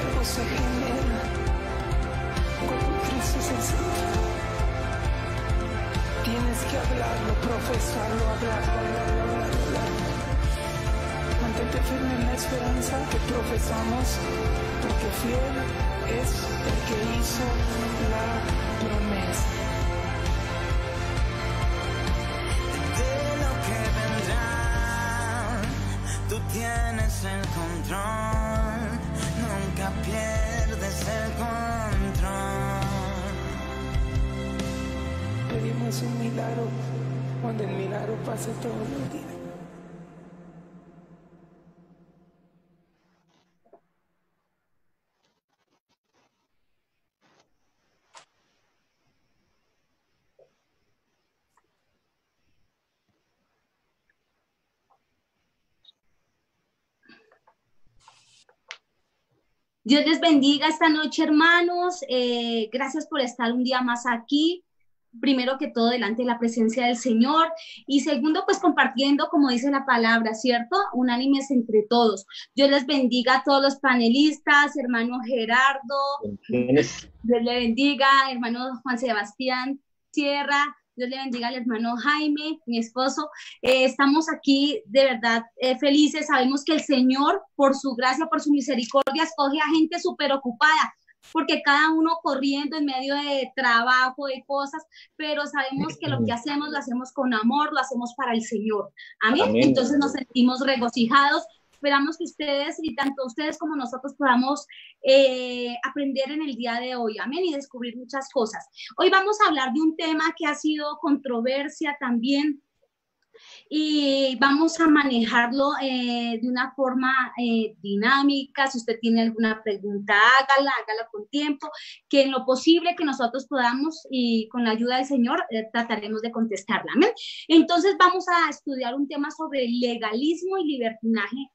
algo se genera cuando Cristo es el centro. Tienes que hablarlo, profesarlo, hablarlo. Mantente firme en la esperanza que profesamos, porque fiel es el que hizo la promesa. De lo que vendrá, tú tienes el control, nunca pierdes el control. Pedimos un milagro cuando el milagro pase todos los días. Dios les bendiga esta noche, hermanos. Gracias por estar un día más aquí. Primero que todo, delante de la presencia del Señor. Y segundo, pues compartiendo, como dice la palabra, ¿cierto? Unánimes entre todos. Dios les bendiga a todos los panelistas, hermano Gerardo. Dios le bendiga, hermano Juan Sebastián Sierra. Dios le bendiga al hermano Jaime, mi esposo. Estamos aquí de verdad felices. Sabemos que el Señor, por su gracia, por su misericordia, escoge a gente súper ocupada, porque cada uno corriendo en medio de trabajo, de cosas, pero sabemos que lo que hacemos, lo hacemos con amor, lo hacemos para el Señor. Amén. Amén. Entonces nos sentimos regocijados. Esperamos que ustedes, y tanto ustedes como nosotros, podamos aprender en el día de hoy, amén, y descubrir muchas cosas. Hoy vamos a hablar de un tema que ha sido controversia también, y vamos a manejarlo de una forma dinámica. Si usted tiene alguna pregunta, hágala con tiempo, que en lo posible que nosotros podamos, y con la ayuda del Señor, trataremos de contestarla, amén. Entonces vamos a estudiar un tema sobre legalismo y libertinaje,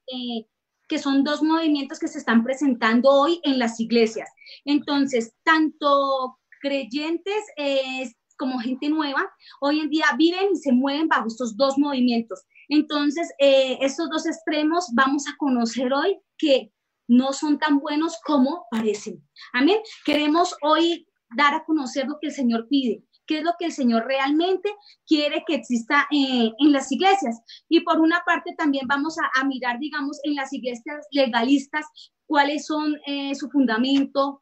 que son dos movimientos que se están presentando hoy en las iglesias. Entonces, tanto creyentes como gente nueva, hoy en día viven y se mueven bajo estos dos movimientos. Entonces, estos dos extremos vamos a conocer hoy que no son tan buenos como parecen. Amén. Queremos hoy dar a conocer lo que el Señor pide, qué es lo que el Señor realmente quiere que exista en las iglesias. Y por una parte también vamos a mirar, digamos, en las iglesias legalistas, cuáles son su fundamento,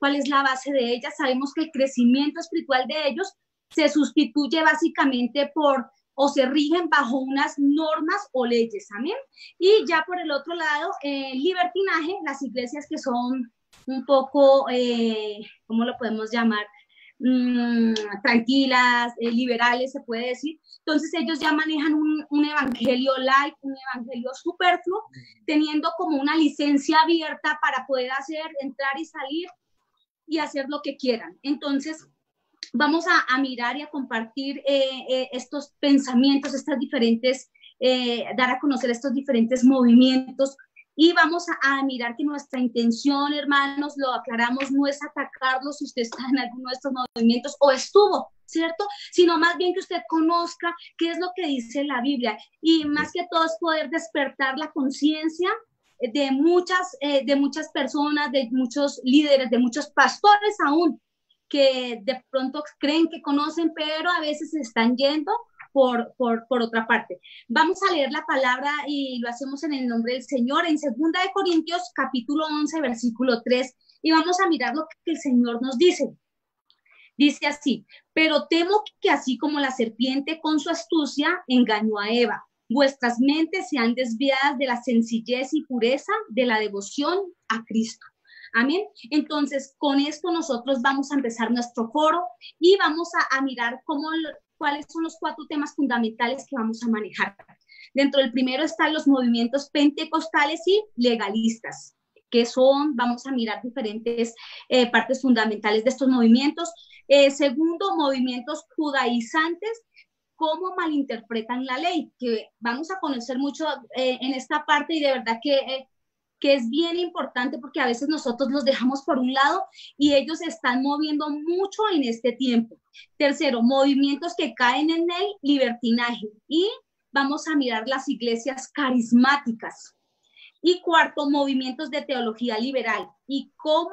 cuál es la base de ellas. Sabemos que el crecimiento espiritual de ellos se sustituye básicamente o se rigen bajo unas normas o leyes, amén. Y ya por el otro lado, libertinaje, las iglesias que son un poco, ¿cómo lo podemos llamar? Tranquilas, liberales, se puede decir. Entonces ellos ya manejan un evangelio light, un evangelio superfluo, teniendo como una licencia abierta para poder entrar y salir y hacer lo que quieran. Entonces vamos a mirar y a compartir estos pensamientos, estas diferentes, dar a conocer estos diferentes movimientos. Y vamos a mirar que nuestra intención, hermanos, lo aclaramos, no es atacarlos si usted está en alguno de estos movimientos o estuvo, ¿cierto? Sino más bien que usted conozca qué es lo que dice la Biblia. Y más que todo es poder despertar la conciencia de muchas personas, de muchos líderes, de muchos pastores aún, que de pronto creen que conocen, pero a veces se están yendo por otra parte. Vamos a leer la palabra y lo hacemos en el nombre del Señor, en 2 de Corintios, capítulo 11, versículo 3, y vamos a mirar lo que el Señor nos dice. Dice así: pero temo que así como la serpiente con su astucia engañó a Eva, vuestras mentes sean desviadas de la sencillez y pureza de la devoción a Cristo. Amén. Entonces, con esto nosotros vamos a empezar nuestro foro y vamos a mirar cuáles son los 4 temas fundamentales que vamos a manejar. Dentro del primero están los movimientos pentecostales y legalistas, que vamos a mirar diferentes partes fundamentales de estos movimientos. Segundo, movimientos judaizantes, cómo malinterpretan la ley, que vamos a conocer mucho en esta parte, y de verdad que es bien importante, porque a veces nosotros los dejamos por un lado y ellos se están moviendo mucho en este tiempo. Tercero, movimientos que caen en el libertinaje, y vamos a mirar las iglesias carismáticas. Y cuarto, movimientos de teología liberal y cómo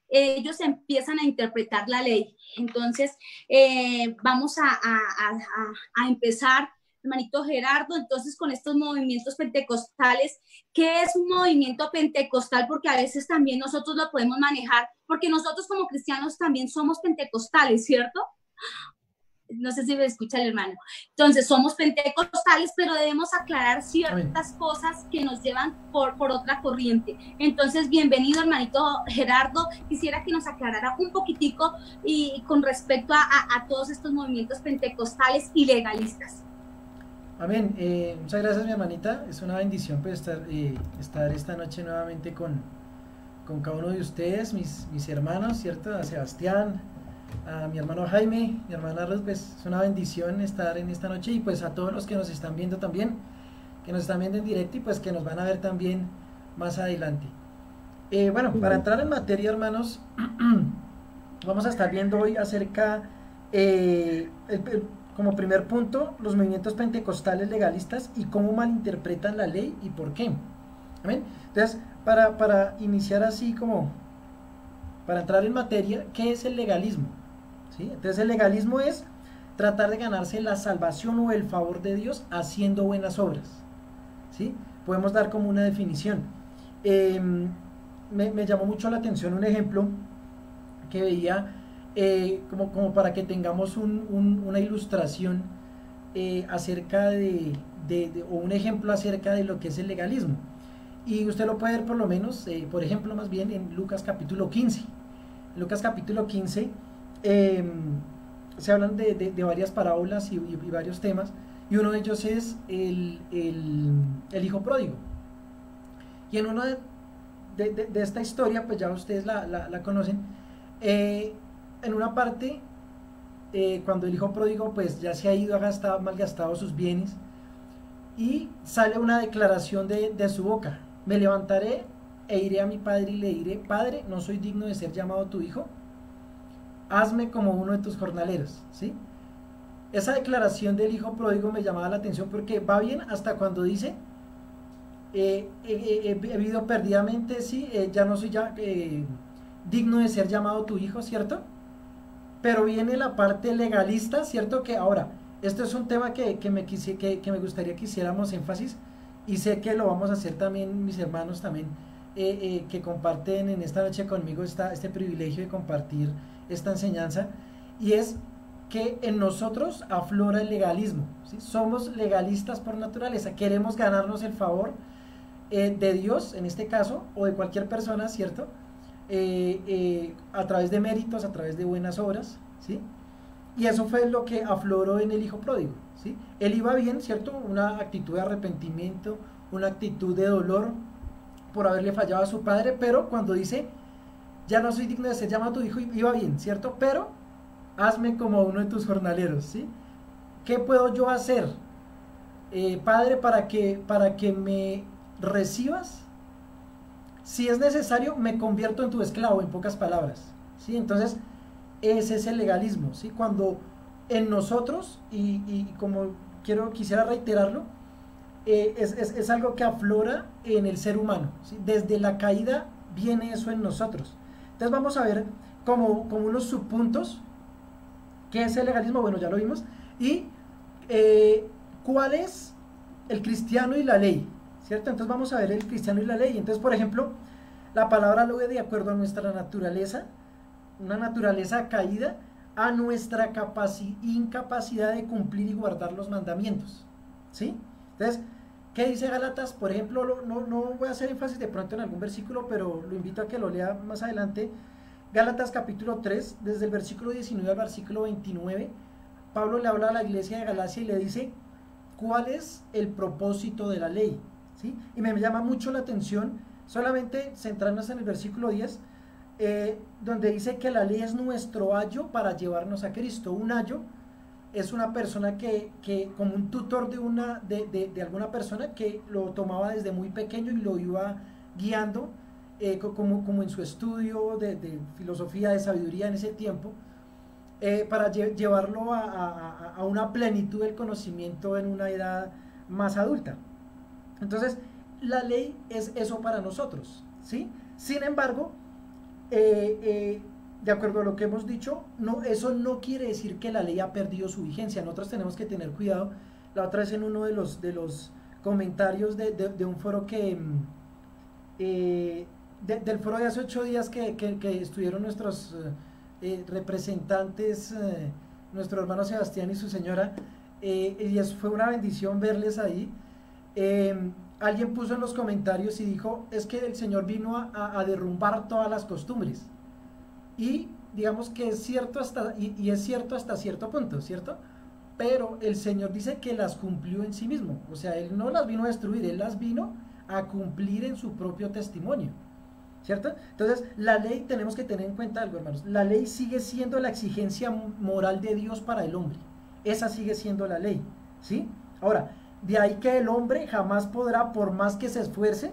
ellos empiezan a interpretar la ley. Entonces, vamos a empezar, hermanito Gerardo, entonces con estos movimientos pentecostales. ¿Qué es un movimiento pentecostal? Porque a veces también nosotros lo podemos manejar, porque nosotros como cristianos también somos pentecostales, ¿cierto? No sé si me escucha el hermano. Entonces, somos pentecostales, pero debemos aclarar ciertas cosas que nos llevan por otra corriente. Entonces, bienvenido, hermanito Gerardo. Quisiera que nos aclarara un poquitico y con respecto a todos estos movimientos pentecostales y legalistas. Amén. Muchas gracias, mi hermanita. Es una bendición pues, estar esta noche nuevamente con cada uno de ustedes, mis hermanos, ¿cierto? A Sebastián, a mi hermano Jaime, mi hermana Ruth, pues es una bendición estar en esta noche, y pues a todos los que nos están viendo también, que nos están viendo en directo y pues que nos van a ver también más adelante. Bueno, para entrar en materia, hermanos, vamos a estar viendo hoy acerca, como primer punto, los movimientos pentecostales legalistas y cómo malinterpretan la ley y por qué. ¿Amén? Entonces, para iniciar así como, para entrar en materia, ¿qué es el legalismo? ¿Sí? Entonces el legalismo es tratar de ganarse la salvación o el favor de Dios haciendo buenas obras. ¿Sí? Podemos dar como una definición. Me llamó mucho la atención un ejemplo que veía, como para que tengamos una ilustración acerca o un ejemplo acerca de lo que es el legalismo. Y usted lo puede ver por lo menos, por ejemplo, más bien en Lucas capítulo 15. En Lucas capítulo 15 se hablan de varias parábolas y varios temas, y uno de ellos es el hijo pródigo. Y en uno de esta historia, pues ya ustedes la conocen, en una parte, cuando el hijo pródigo pues ya se ha ido, ha malgastado sus bienes, y sale una declaración de su boca: me levantaré e iré a mi padre y le diré: Padre, no soy digno de ser llamado tu hijo, hazme como uno de tus jornaleros. ¿Sí? Esa declaración del hijo pródigo me llamaba la atención, porque va bien hasta cuando dice: he vivido perdidamente, sí, ya no soy digno de ser llamado tu hijo, ¿cierto? Pero viene la parte legalista, ¿cierto? Que ahora, esto es un tema que me gustaría que hiciéramos énfasis, y sé que lo vamos a hacer también mis hermanos también, que comparten en esta noche conmigo este privilegio de compartir esta enseñanza, y es que en nosotros aflora el legalismo, ¿sí? Somos legalistas por naturaleza, queremos ganarnos el favor de Dios, en este caso, o de cualquier persona, ¿cierto? A través de méritos, a través de buenas obras, ¿sí? Y eso fue lo que afloró en el hijo pródigo, ¿sí? Él iba bien, ¿cierto? Una actitud de arrepentimiento, una actitud de dolor por haberle fallado a su padre, pero cuando dice: ya no soy digno de ser llamado tu hijo, iba bien, ¿cierto? Pero hazme como uno de tus jornaleros, ¿sí? ¿Qué puedo yo hacer, Padre, para que me recibas? Si es necesario, me convierto en tu esclavo, en pocas palabras, ¿sí? Entonces, ese es el legalismo, ¿sí? Cuando en nosotros, y como quisiera reiterarlo, es algo que aflora en el ser humano, ¿sí? Desde la caída viene eso en nosotros. Entonces vamos a ver como unos subpuntos qué es el legalismo. Bueno, ya lo vimos. Y cuál es el cristiano y la ley, ¿cierto? Entonces vamos a ver el cristiano y la ley. Entonces, por ejemplo, la palabra lo ve de acuerdo a nuestra naturaleza, una naturaleza caída, a nuestra incapacidad de cumplir y guardar los mandamientos, ¿sí? Entonces, ¿qué dice Gálatas? Por ejemplo, no voy a hacer énfasis de pronto en algún versículo, pero lo invito a que lo lea más adelante. Gálatas capítulo 3, desde el versículo 19 al versículo 29, Pablo le habla a la iglesia de Galacia y le dice cuál es el propósito de la ley, ¿sí? Y me llama mucho la atención, solamente centrarnos en el versículo 10, donde dice que la ley es nuestro ayo para llevarnos a Cristo. Un ayo es una persona que como un tutor de alguna persona que lo tomaba desde muy pequeño y lo iba guiando, como en su estudio de filosofía, de sabiduría en ese tiempo, para llevarlo a una plenitud del conocimiento en una edad más adulta. Entonces, la ley es eso para nosotros, ¿sí? Sin embargo, de acuerdo a lo que hemos dicho, no, eso no quiere decir que la ley ha perdido su vigencia. Nosotros tenemos que tener cuidado. La otra vez en uno de los comentarios de un foro del foro de hace 8 días que estuvieron nuestros representantes, nuestro hermano Sebastián y su señora, y fue una bendición verles ahí. Alguien puso en los comentarios y dijo, es que el Señor vino a derrumbar todas las costumbres. Y digamos que es cierto y es cierto hasta cierto punto, ¿cierto? Pero el Señor dice que las cumplió en sí mismo. O sea, Él no las vino a destruir, Él las vino a cumplir en su propio testimonio, ¿cierto? Entonces, la ley, tenemos que tener en cuenta algo, hermanos. La ley sigue siendo la exigencia moral de Dios para el hombre. Esa sigue siendo la ley, ¿sí? Ahora, de ahí que el hombre jamás podrá, por más que se esfuerce,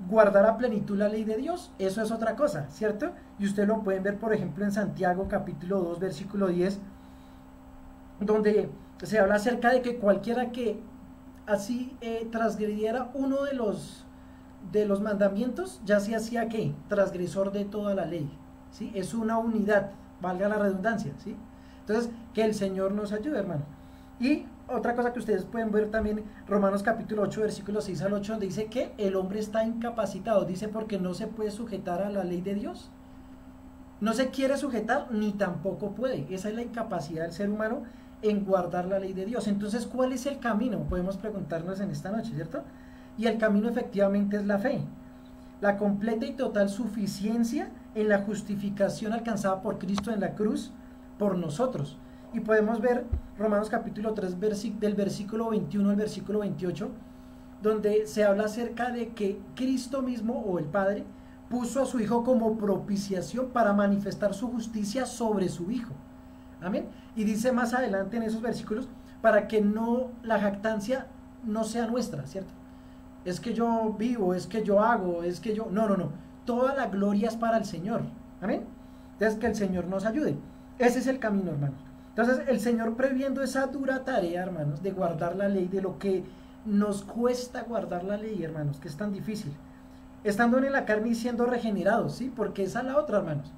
guardar a plenitud la ley de Dios. Eso es otra cosa, ¿cierto? Y ustedes lo pueden ver, por ejemplo, en Santiago capítulo 2, versículo 10, donde se habla acerca de que cualquiera que así transgrediera uno de los mandamientos, ya se hacía ¿qué? Transgresor de toda la ley, ¿sí? Es una unidad, valga la redundancia, ¿sí? Entonces, que el Señor nos ayude, hermano. Y otra cosa que ustedes pueden ver también, Romanos capítulo 8, versículo 6 al 8, donde dice que el hombre está incapacitado, dice porque no se puede sujetar a la ley de Dios. No se quiere sujetar, ni tampoco puede. Esa es la incapacidad del ser humano en guardar la ley de Dios. Entonces, ¿cuál es el camino? Podemos preguntarnos en esta noche, ¿cierto? Y el camino efectivamente es la fe. La completa y total suficiencia en la justificación alcanzada por Cristo en la cruz por nosotros. Y podemos ver Romanos capítulo 3 del versículo 21 al versículo 28, donde se habla acerca de que Cristo mismo o el Padre puso a su Hijo como propiciación para manifestar su justicia sobre su Hijo. Amén. Y dice más adelante en esos versículos, para que no la jactancia no sea nuestra, ¿cierto? Es que yo vivo, es que yo hago, es que yo... No. Toda la gloria es para el Señor. Amén. Entonces, que el Señor nos ayude. Ese es el camino, hermanos. Entonces, el Señor, previendo esa dura tarea, hermanos, de guardar la ley, de lo que nos cuesta guardar la ley, hermanos, que es tan difícil, estando en la carne y siendo regenerados, ¿sí? Porque esa es la otra, hermanos.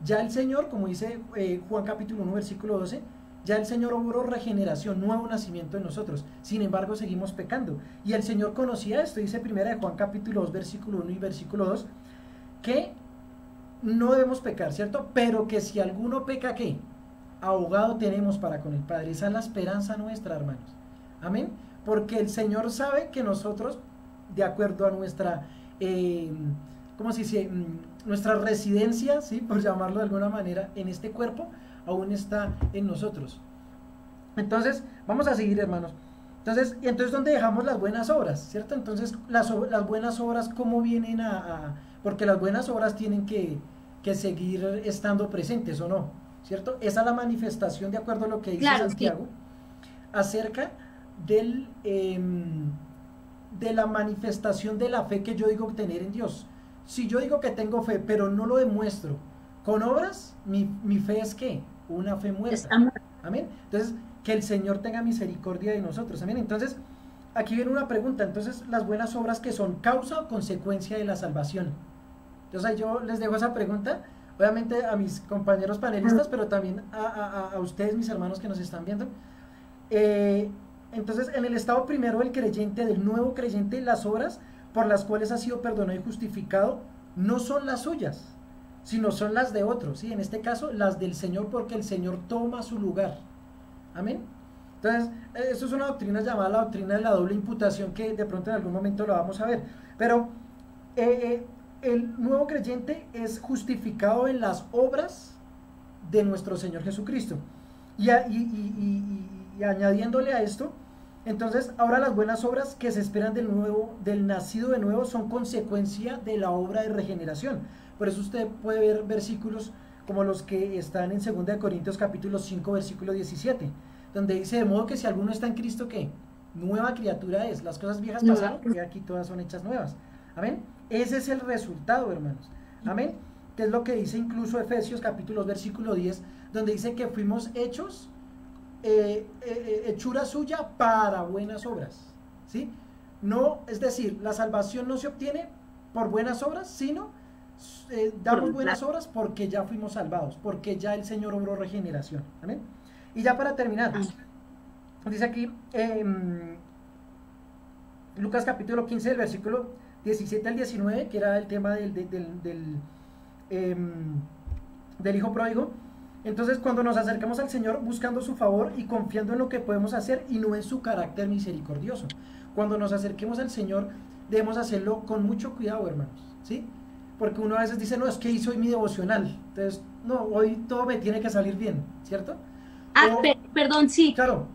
Ya el Señor, como dice Juan capítulo 1, versículo 12, ya el Señor obró regeneración, nuevo nacimiento en nosotros. Sin embargo, seguimos pecando. Y el Señor conocía esto, dice primera de Juan capítulo 2, versículo 1 y versículo 2, que no debemos pecar, ¿cierto? Pero que si alguno peca, ¿qué? Abogado tenemos para con el Padre. Esa es la esperanza nuestra, hermanos. Amén. Porque el Señor sabe que nosotros, de acuerdo a nuestra, ¿cómo se dice? Nuestra residencia, ¿sí? Por llamarlo de alguna manera, en este cuerpo, aún está en nosotros. Entonces, vamos a seguir, hermanos. Entonces, ¿dónde dejamos las buenas obras? ¿Cierto? Entonces, las buenas obras, ¿cómo vienen porque las buenas obras tienen que seguir estando presentes, ¿o no? ¿Cierto? Esa es la manifestación, de acuerdo a lo que dice Santiago, sí, acerca de la manifestación de la fe que yo digo tener en Dios. Si yo digo que tengo fe, pero no lo demuestro con obras, mi fe es ¿qué? Una fe muerta. Amén. Entonces, que el Señor tenga misericordia de nosotros. Amén. Entonces, aquí viene una pregunta. Entonces, las buenas obras, ¿que son causa o consecuencia de la salvación? Entonces, yo les dejo esa pregunta, obviamente a mis compañeros panelistas, pero también a ustedes, mis hermanos que nos están viendo. Entonces, en el estado primero del creyente, del nuevo creyente, las obras por las cuales ha sido perdonado y justificado no son las suyas, sino son las de otros, ¿sí? En este caso, las del Señor, porque el Señor toma su lugar. Amén. Entonces, esto es una doctrina llamada la doctrina de la doble imputación, que de pronto en algún momento lo vamos a ver. Pero el nuevo creyente es justificado en las obras de nuestro Señor Jesucristo. Y añadiéndole a esto, entonces ahora las buenas obras que se esperan del nacido de nuevo son consecuencia de la obra de regeneración. Por eso usted puede ver versículos como los que están en 2 Corintios capítulo 5, versículo 17, donde dice, de modo que si alguno está en Cristo, ¿qué? Nueva criatura es. Las cosas viejas pasaron, y aquí todas son hechas nuevas. Amén. Ese es el resultado, hermanos. Amén. Que es lo que dice incluso Efesios capítulo 2, versículo 10, donde dice que fuimos hechos hechura suya para buenas obras, ¿sí? No, es decir, la salvación no se obtiene por buenas obras, sino damos buenas obras porque ya fuimos salvados, porque ya el Señor obró regeneración. Amén. Y ya para terminar, dice aquí, Lucas capítulo 15, del versículo 17 al 19, que era el tema del hijo pródigo. Entonces, cuando nos acercamos al Señor buscando su favor y confiando en lo que podemos hacer y no en su carácter misericordioso, cuando nos acerquemos al Señor debemos hacerlo con mucho cuidado, hermanos, ¿sí? Porque uno a veces dice, no, es que hice hoy mi devocional, entonces, no, hoy todo me tiene que salir bien, ¿cierto? Perdón, sí. Claro.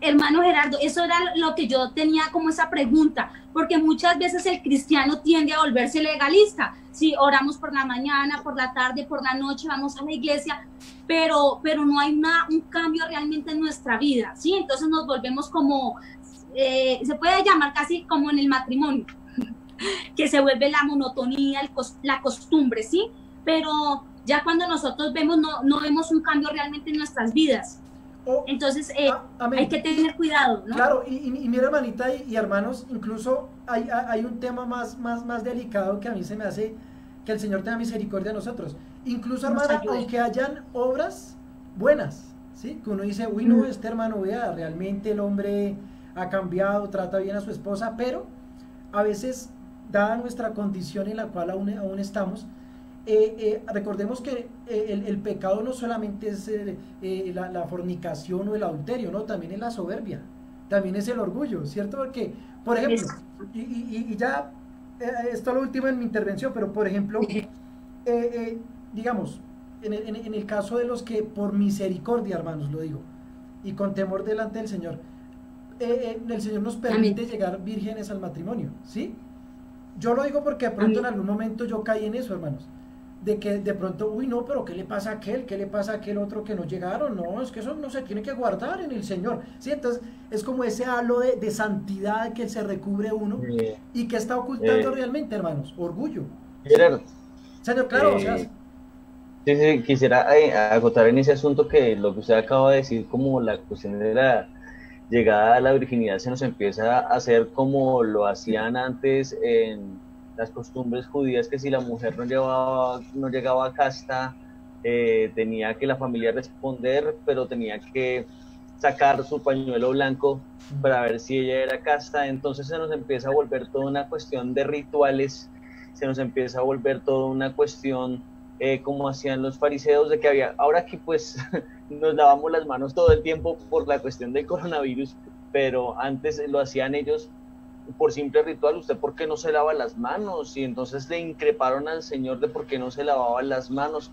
Hermano Gerardo, eso era lo que yo tenía como esa pregunta, porque muchas veces el cristiano tiende a volverse legalista. Sí, oramos por la mañana, por la tarde, por la noche, vamos a la iglesia, pero no hay un cambio realmente en nuestra vida, ¿sí? Entonces nos volvemos como, se puede llamar casi como en el matrimonio, que se vuelve la monotonía, la costumbre, ¿sí? Pero ya cuando nosotros vemos, no vemos un cambio realmente en nuestras vidas. Entonces hay que tener cuidado, ¿no? Claro, y mira, hermanita y hermanos, incluso hay un tema más delicado que a mí se me hace que el Señor tenga misericordia de nosotros. Incluso, hermana, aunque hayan obras buenas, ¿sí? Que uno dice, uy, no, este hermano, vea, realmente el hombre ha cambiado, trata bien a su esposa, pero a veces, dada nuestra condición en la cual aún estamos, recordemos que el pecado no solamente es la fornicación o el adulterio, ¿no? También es la soberbia, también es el orgullo, ¿cierto? Porque, por ejemplo, y ya esto es lo último en mi intervención, pero por ejemplo, digamos, en el caso de los que por misericordia, hermanos, lo digo, y con temor delante del Señor, el Señor nos permite llegar vírgenes al matrimonio, ¿sí? Yo lo digo porque de pronto en algún momento yo caí en eso, hermanos, de que de pronto, uy, no, pero ¿qué le pasa a aquel? ¿Qué le pasa a aquel otro que no llegaron? No, es que eso no se tiene que guardar en el Señor, ¿sí? Entonces es como ese halo de santidad que se recubre uno y que está ocultando realmente, hermanos, orgullo. Gerardo, Señor, claro, o sea, sí, quisiera acotar en ese asunto que lo que usted acaba de decir, como la cuestión de la llegada a la virginidad se nos empieza a hacer como lo hacían antes en las costumbres judías, que si la mujer no llegaba a casta, tenía que la familia responder, pero tenía que sacar su pañuelo blanco para ver si ella era casta. Entonces se nos empieza a volver toda una cuestión de rituales, se nos empieza a volver toda una cuestión como hacían los fariseos, de que había, ahora aquí pues nos lavamos las manos todo el tiempo por la cuestión del coronavirus, pero antes lo hacían ellos por simple ritual. ¿Usted por qué no se lava las manos? Y entonces le increparon al Señor de por qué no se lavaba las manos.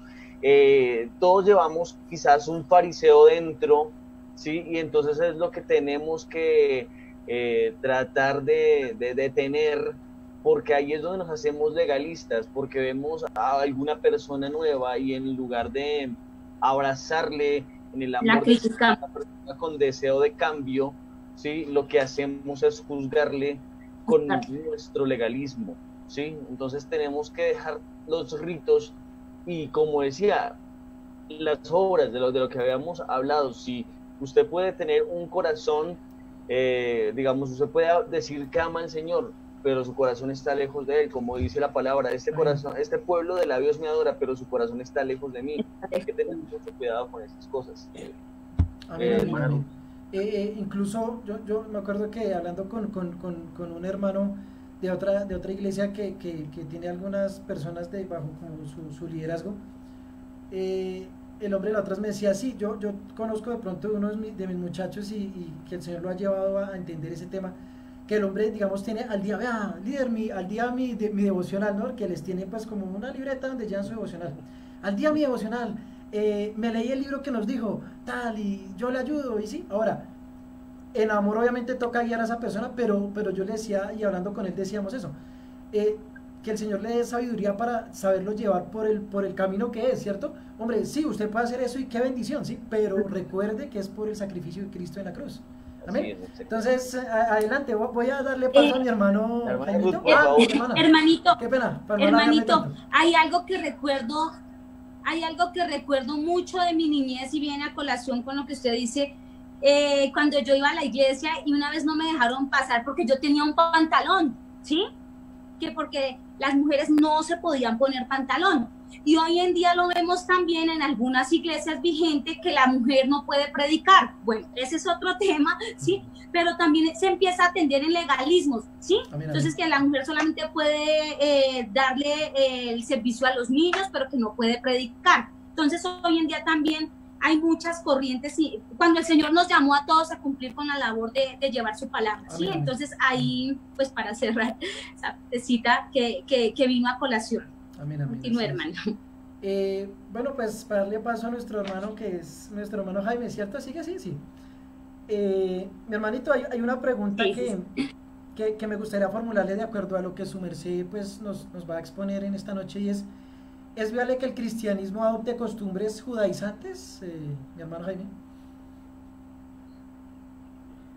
Todos llevamos quizás un fariseo dentro, ¿sí? Y entonces es lo que tenemos que tratar de tener, porque ahí es donde nos hacemos legalistas, porque vemos a alguna persona nueva y en lugar de abrazarle en el amor de una persona con deseo de cambio, ¿sí? Lo que hacemos es juzgarle con nuestro legalismo, ¿sí? Entonces tenemos que dejar los ritos y, como decía, las obras de lo que habíamos hablado. Si usted puede tener un corazón, digamos, usted puede decir que ama al Señor, pero su corazón está lejos de él, como dice la palabra, este pueblo de labios me adora, pero su corazón está lejos de mí. Hay que tener mucho cuidado con estas cosas. Amén. Incluso yo me acuerdo que hablando con un hermano de otra iglesia que tiene algunas personas bajo como su liderazgo, el hombre de la otra me decía, sí, yo conozco de pronto uno de mis muchachos y que el Señor lo ha llevado a entender ese tema, que el hombre, digamos, tiene al día, vea, líder, mi devocional, ¿no? Que les tiene pues como una libreta donde llevan su devocional. Al día mi devocional, me leí el libro que nos dijo, tal, y yo le ayudo, y sí. Ahora, en amor obviamente toca guiar a esa persona, pero yo le decía, y hablando con él decíamos eso, que el Señor le dé sabiduría para saberlo llevar por el camino que es, ¿cierto? Hombre, sí, usted puede hacer eso y qué bendición, sí, pero recuerde que es por el sacrificio de Cristo en la cruz. Amén. Entonces, adelante, voy a darle paso a mi hermano. Hermanito, qué pena, hermanito, hay algo que recuerdo mucho de mi niñez y viene a colación con lo que usted dice, cuando yo iba a la iglesia y una vez no me dejaron pasar porque yo tenía un pantalón, ¿sí? Que porque las mujeres no se podían poner pantalón. Y hoy en día lo vemos también en algunas iglesias vigentes que la mujer no puede predicar. Bueno, ese es otro tema, ¿sí? Pero también se empieza a atender en legalismos, ¿sí? Entonces que la mujer solamente puede darle el servicio a los niños, pero que no puede predicar. Entonces hoy en día también hay muchas corrientes, y cuando el Señor nos llamó a todos a cumplir con la labor de llevar su palabra, ¿sí? Amén. Entonces ahí, pues para cerrar esa cita que vino a colación. Amén, amén. Continúe, hermano. Bueno, pues para darle paso a nuestro hermano, que es nuestro hermano Jaime, ¿cierto? ¿Sigue? Sí. Mi hermanito, hay una pregunta que me gustaría formularle de acuerdo a lo que su merced pues, nos va a exponer en esta noche, y ¿es viable que el cristianismo adopte costumbres judaizantes, mi hermano Jaime?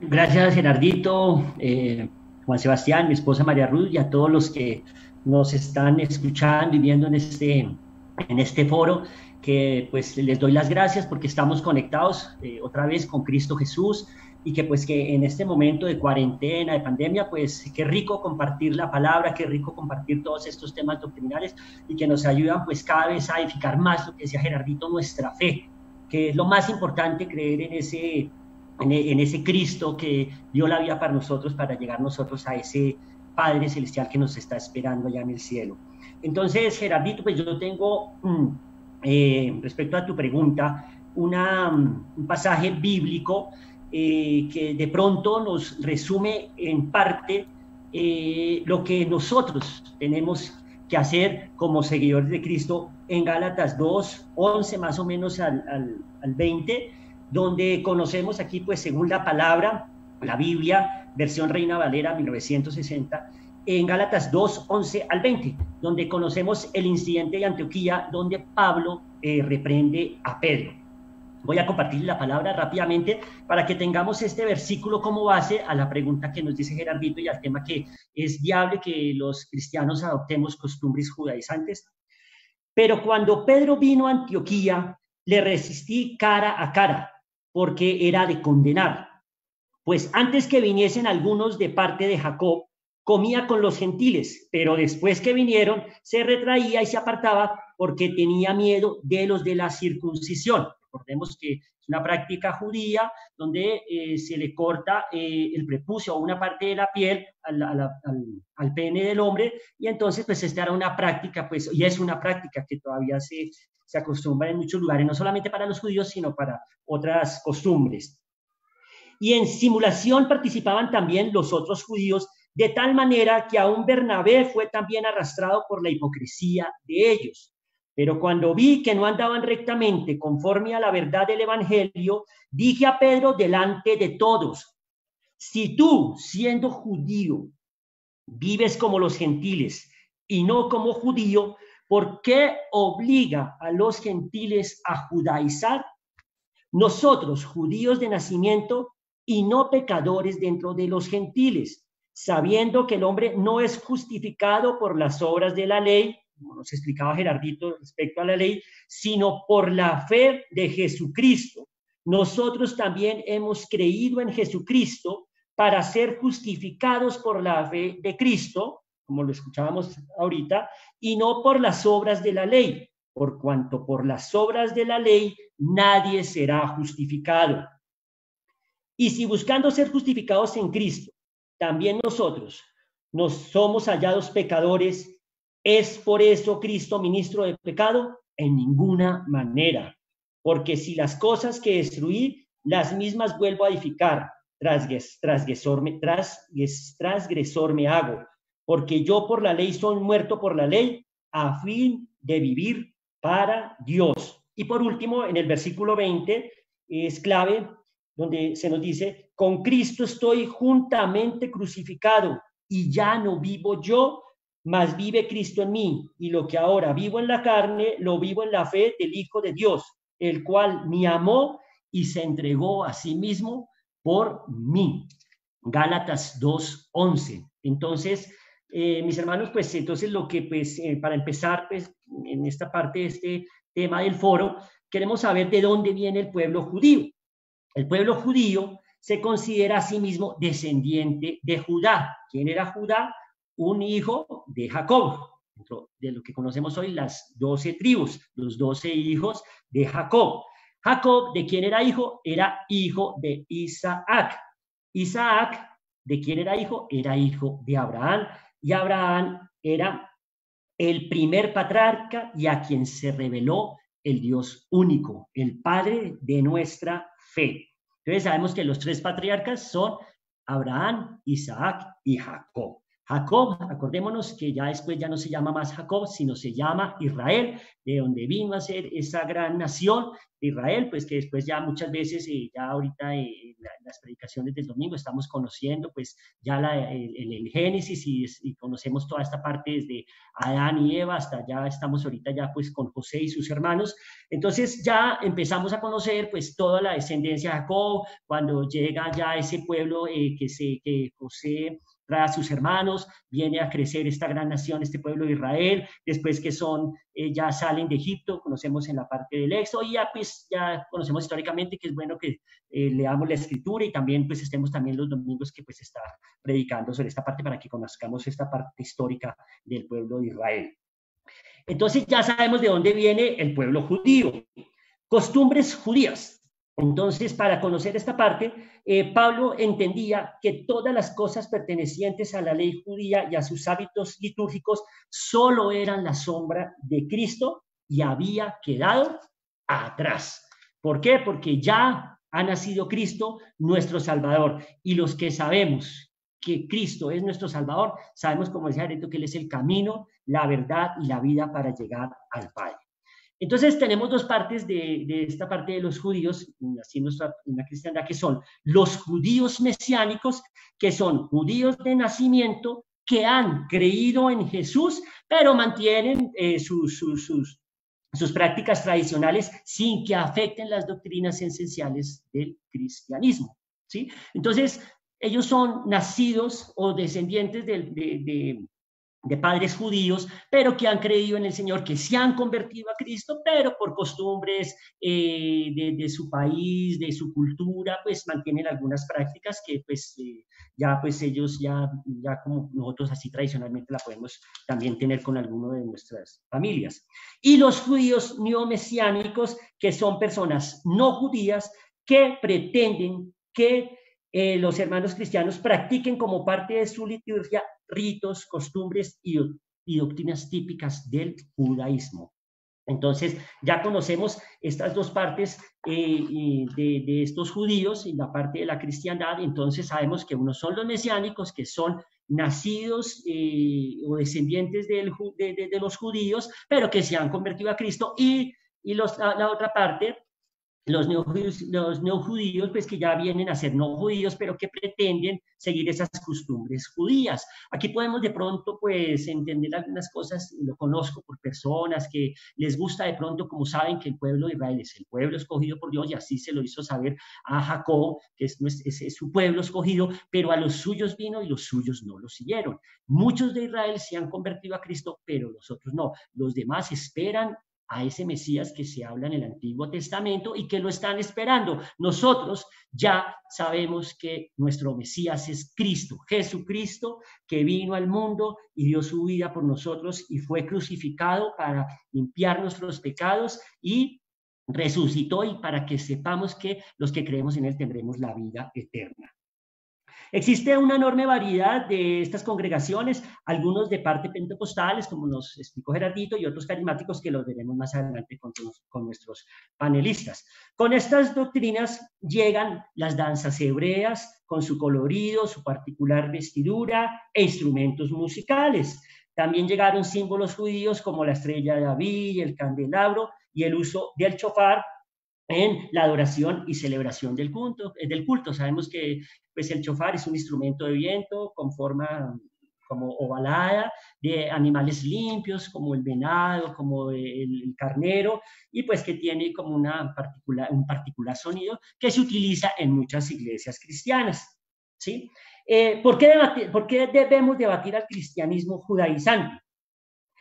Gracias, Gerardito, Juan Sebastián, mi esposa María Ruth, y a todos los que nos están escuchando y viendo en este foro, que pues les doy las gracias porque estamos conectados otra vez con Cristo Jesús, y que pues que en este momento de cuarentena, de pandemia, pues qué rico compartir la palabra, qué rico compartir todos estos temas doctrinales, y que nos ayudan pues cada vez a edificar más, lo que decía Gerardito, nuestra fe, que es lo más importante, creer en ese Cristo que dio la vida para nosotros, para llegar nosotros a ese Padre Celestial que nos está esperando allá en el cielo. Entonces, Gerardito, pues yo tengo, respecto a tu pregunta, un pasaje bíblico que de pronto nos resume en parte lo que nosotros tenemos que hacer como seguidores de Cristo, en Gálatas 2, 11 más o menos al 20, donde conocemos aquí, pues según la palabra, la Biblia, versión Reina Valera 1960, en Gálatas 2, 11 al 20, donde conocemos el incidente de Antioquía, donde Pablo reprende a Pedro. Voy a compartir la palabra rápidamente para que tengamos este versículo como base a la pregunta que nos dice Gerardito y al tema que es viable que los cristianos adoptemos costumbres judaizantes. Pero cuando Pedro vino a Antioquía, le resistí cara a cara, porque era de condenar. Pues antes que viniesen algunos de parte de Jacob, comía con los gentiles, pero después que vinieron, se retraía y se apartaba porque tenía miedo de los de la circuncisión. Recordemos que es una práctica judía donde se le corta el prepucio o una parte de la piel al pene del hombre, y entonces pues esta era una práctica, pues, y es una práctica que todavía se acostumbra en muchos lugares, no solamente para los judíos, sino para otras costumbres. Y en simulación participaban también los otros judíos, de tal manera que aún Bernabé fue también arrastrado por la hipocresía de ellos. Pero cuando vi que no andaban rectamente conforme a la verdad del evangelio, dije a Pedro delante de todos: si tú, siendo judío, vives como los gentiles y no como judío, ¿por qué obliga a los gentiles a judaizar? Nosotros, judíos de nacimiento y no pecadores dentro de los gentiles, sabiendo que el hombre no es justificado por las obras de la ley, como nos explicaba Gerardito respecto a la ley, sino por la fe de Jesucristo. Nosotros también hemos creído en Jesucristo para ser justificados por la fe de Cristo, como lo escuchábamos ahorita, y no por las obras de la ley, por cuanto por las obras de la ley nadie será justificado. Y si buscando ser justificados en Cristo, también nosotros nos somos hallados pecadores, ¿es por eso Cristo ministro de pecado? En ninguna manera, porque si las cosas que destruí, las mismas vuelvo a edificar, transgresor me hago, porque yo por la ley soy muerto por la ley, a fin de vivir para Dios. Y por último, en el versículo 20, es clave, donde se nos dice: con Cristo estoy juntamente crucificado, y ya no vivo yo, mas vive Cristo en mí, y lo que ahora vivo en la carne, lo vivo en la fe del Hijo de Dios, el cual me amó y se entregó a sí mismo por mí. Gálatas 2:11. Entonces, mis hermanos, pues entonces lo que, pues, para empezar, pues, en esta parte de este tema del foro, queremos saber de dónde viene el pueblo judío. El pueblo judío se considera a sí mismo descendiente de Judá. ¿Quién era Judá? Un hijo de Jacob, dentro de lo que conocemos hoy las 12 tribus, los 12 hijos de Jacob. Jacob, ¿de quién era hijo? Era hijo de Isaac. Isaac, ¿de quién era hijo? Era hijo de Abraham. Y Abraham era el primer patriarca y a quien se reveló el Dios único, el padre de nuestra fe. Entonces sabemos que los tres patriarcas son Abraham, Isaac y Jacob. Jacob, acordémonos que ya después ya no se llama más Jacob, sino se llama Israel, de donde vino a ser esa gran nación de Israel, pues que después ya muchas veces, ya ahorita las predicaciones del domingo estamos conociendo pues ya el Génesis y conocemos toda esta parte desde Adán y Eva hasta ya estamos ahorita ya pues con José y sus hermanos. Entonces ya empezamos a conocer pues toda la descendencia de Jacob, cuando llega ya ese pueblo que José trae a sus hermanos, viene a crecer esta gran nación, este pueblo de Israel, después que ya salen de Egipto, conocemos en la parte del Éxodo, y ya pues ya conocemos históricamente que es bueno que leamos la escritura y también pues estemos también los domingos que pues está predicando sobre esta parte para que conozcamos esta parte histórica del pueblo de Israel. Entonces ya sabemos de dónde viene el pueblo judío. Costumbres judías. Entonces, para conocer esta parte, Pablo entendía que todas las cosas pertenecientes a la ley judía y a sus hábitos litúrgicos solo eran la sombra de Cristo y había quedado atrás. ¿Por qué? Porque ya ha nacido Cristo, nuestro Salvador, y los que sabemos que Cristo es nuestro Salvador, sabemos, como decía Areto, que Él es el camino, la verdad y la vida para llegar al Padre. Entonces tenemos dos partes de esta parte de los judíos, así en la cristiandad, que son los judíos mesiánicos, que son judíos de nacimiento, que han creído en Jesús, pero mantienen sus prácticas tradicionales sin que afecten las doctrinas esenciales del cristianismo, ¿sí? Entonces ellos son nacidos o descendientes de padres judíos, pero que han creído en el Señor, que se han convertido a Cristo, pero por costumbres de su país, de su cultura, pues mantienen algunas prácticas que pues ya pues ellos ya como nosotros así tradicionalmente la podemos también tener con alguno de nuestras familias. Y los judíos neomesiánicos, que son personas no judías que pretenden que los hermanos cristianos practiquen como parte de su liturgia ritos, costumbres y doctrinas típicas del judaísmo. Entonces, ya conocemos estas dos partes de estos judíos y la parte de la cristiandad. Entonces, sabemos que unos son los mesiánicos, que son nacidos o descendientes de los judíos, pero que se han convertido a Cristo, y la otra parte, los neojudíos, pues que ya vienen a ser no judíos, pero que pretenden seguir esas costumbres judías. Aquí podemos de pronto pues entender algunas cosas, lo conozco por personas que les gusta de pronto, como saben que el pueblo de Israel es el pueblo escogido por Dios, y así se lo hizo saber a Jacob, que es su pueblo escogido, pero a los suyos vino y los suyos no lo siguieron. Muchos de Israel se han convertido a Cristo, pero los otros no. Los demás esperan a ese Mesías que se habla en el Antiguo Testamento y que lo están esperando. Nosotros ya sabemos que nuestro Mesías es Cristo, Jesucristo, que vino al mundo y dio su vida por nosotros y fue crucificado para limpiar nuestros pecados y resucitó, y para que sepamos que los que creemos en Él tendremos la vida eterna. Existe una enorme variedad de estas congregaciones, algunos de parte pentecostales, como nos explicó Gerardito, y otros carismáticos que los veremos más adelante con nuestros panelistas. Con estas doctrinas llegan las danzas hebreas, con su colorido, su particular vestidura e instrumentos musicales. También llegaron símbolos judíos como la estrella de David, el candelabro y el uso del shofar en la adoración y celebración del culto. Sabemos que pues, el shofar es un instrumento de viento con forma como ovalada, de animales limpios como el venado, como el carnero, y pues que tiene como un particular sonido que se utiliza en muchas iglesias cristianas, ¿sí? ¿Por qué debemos debatir al cristianismo judaizante?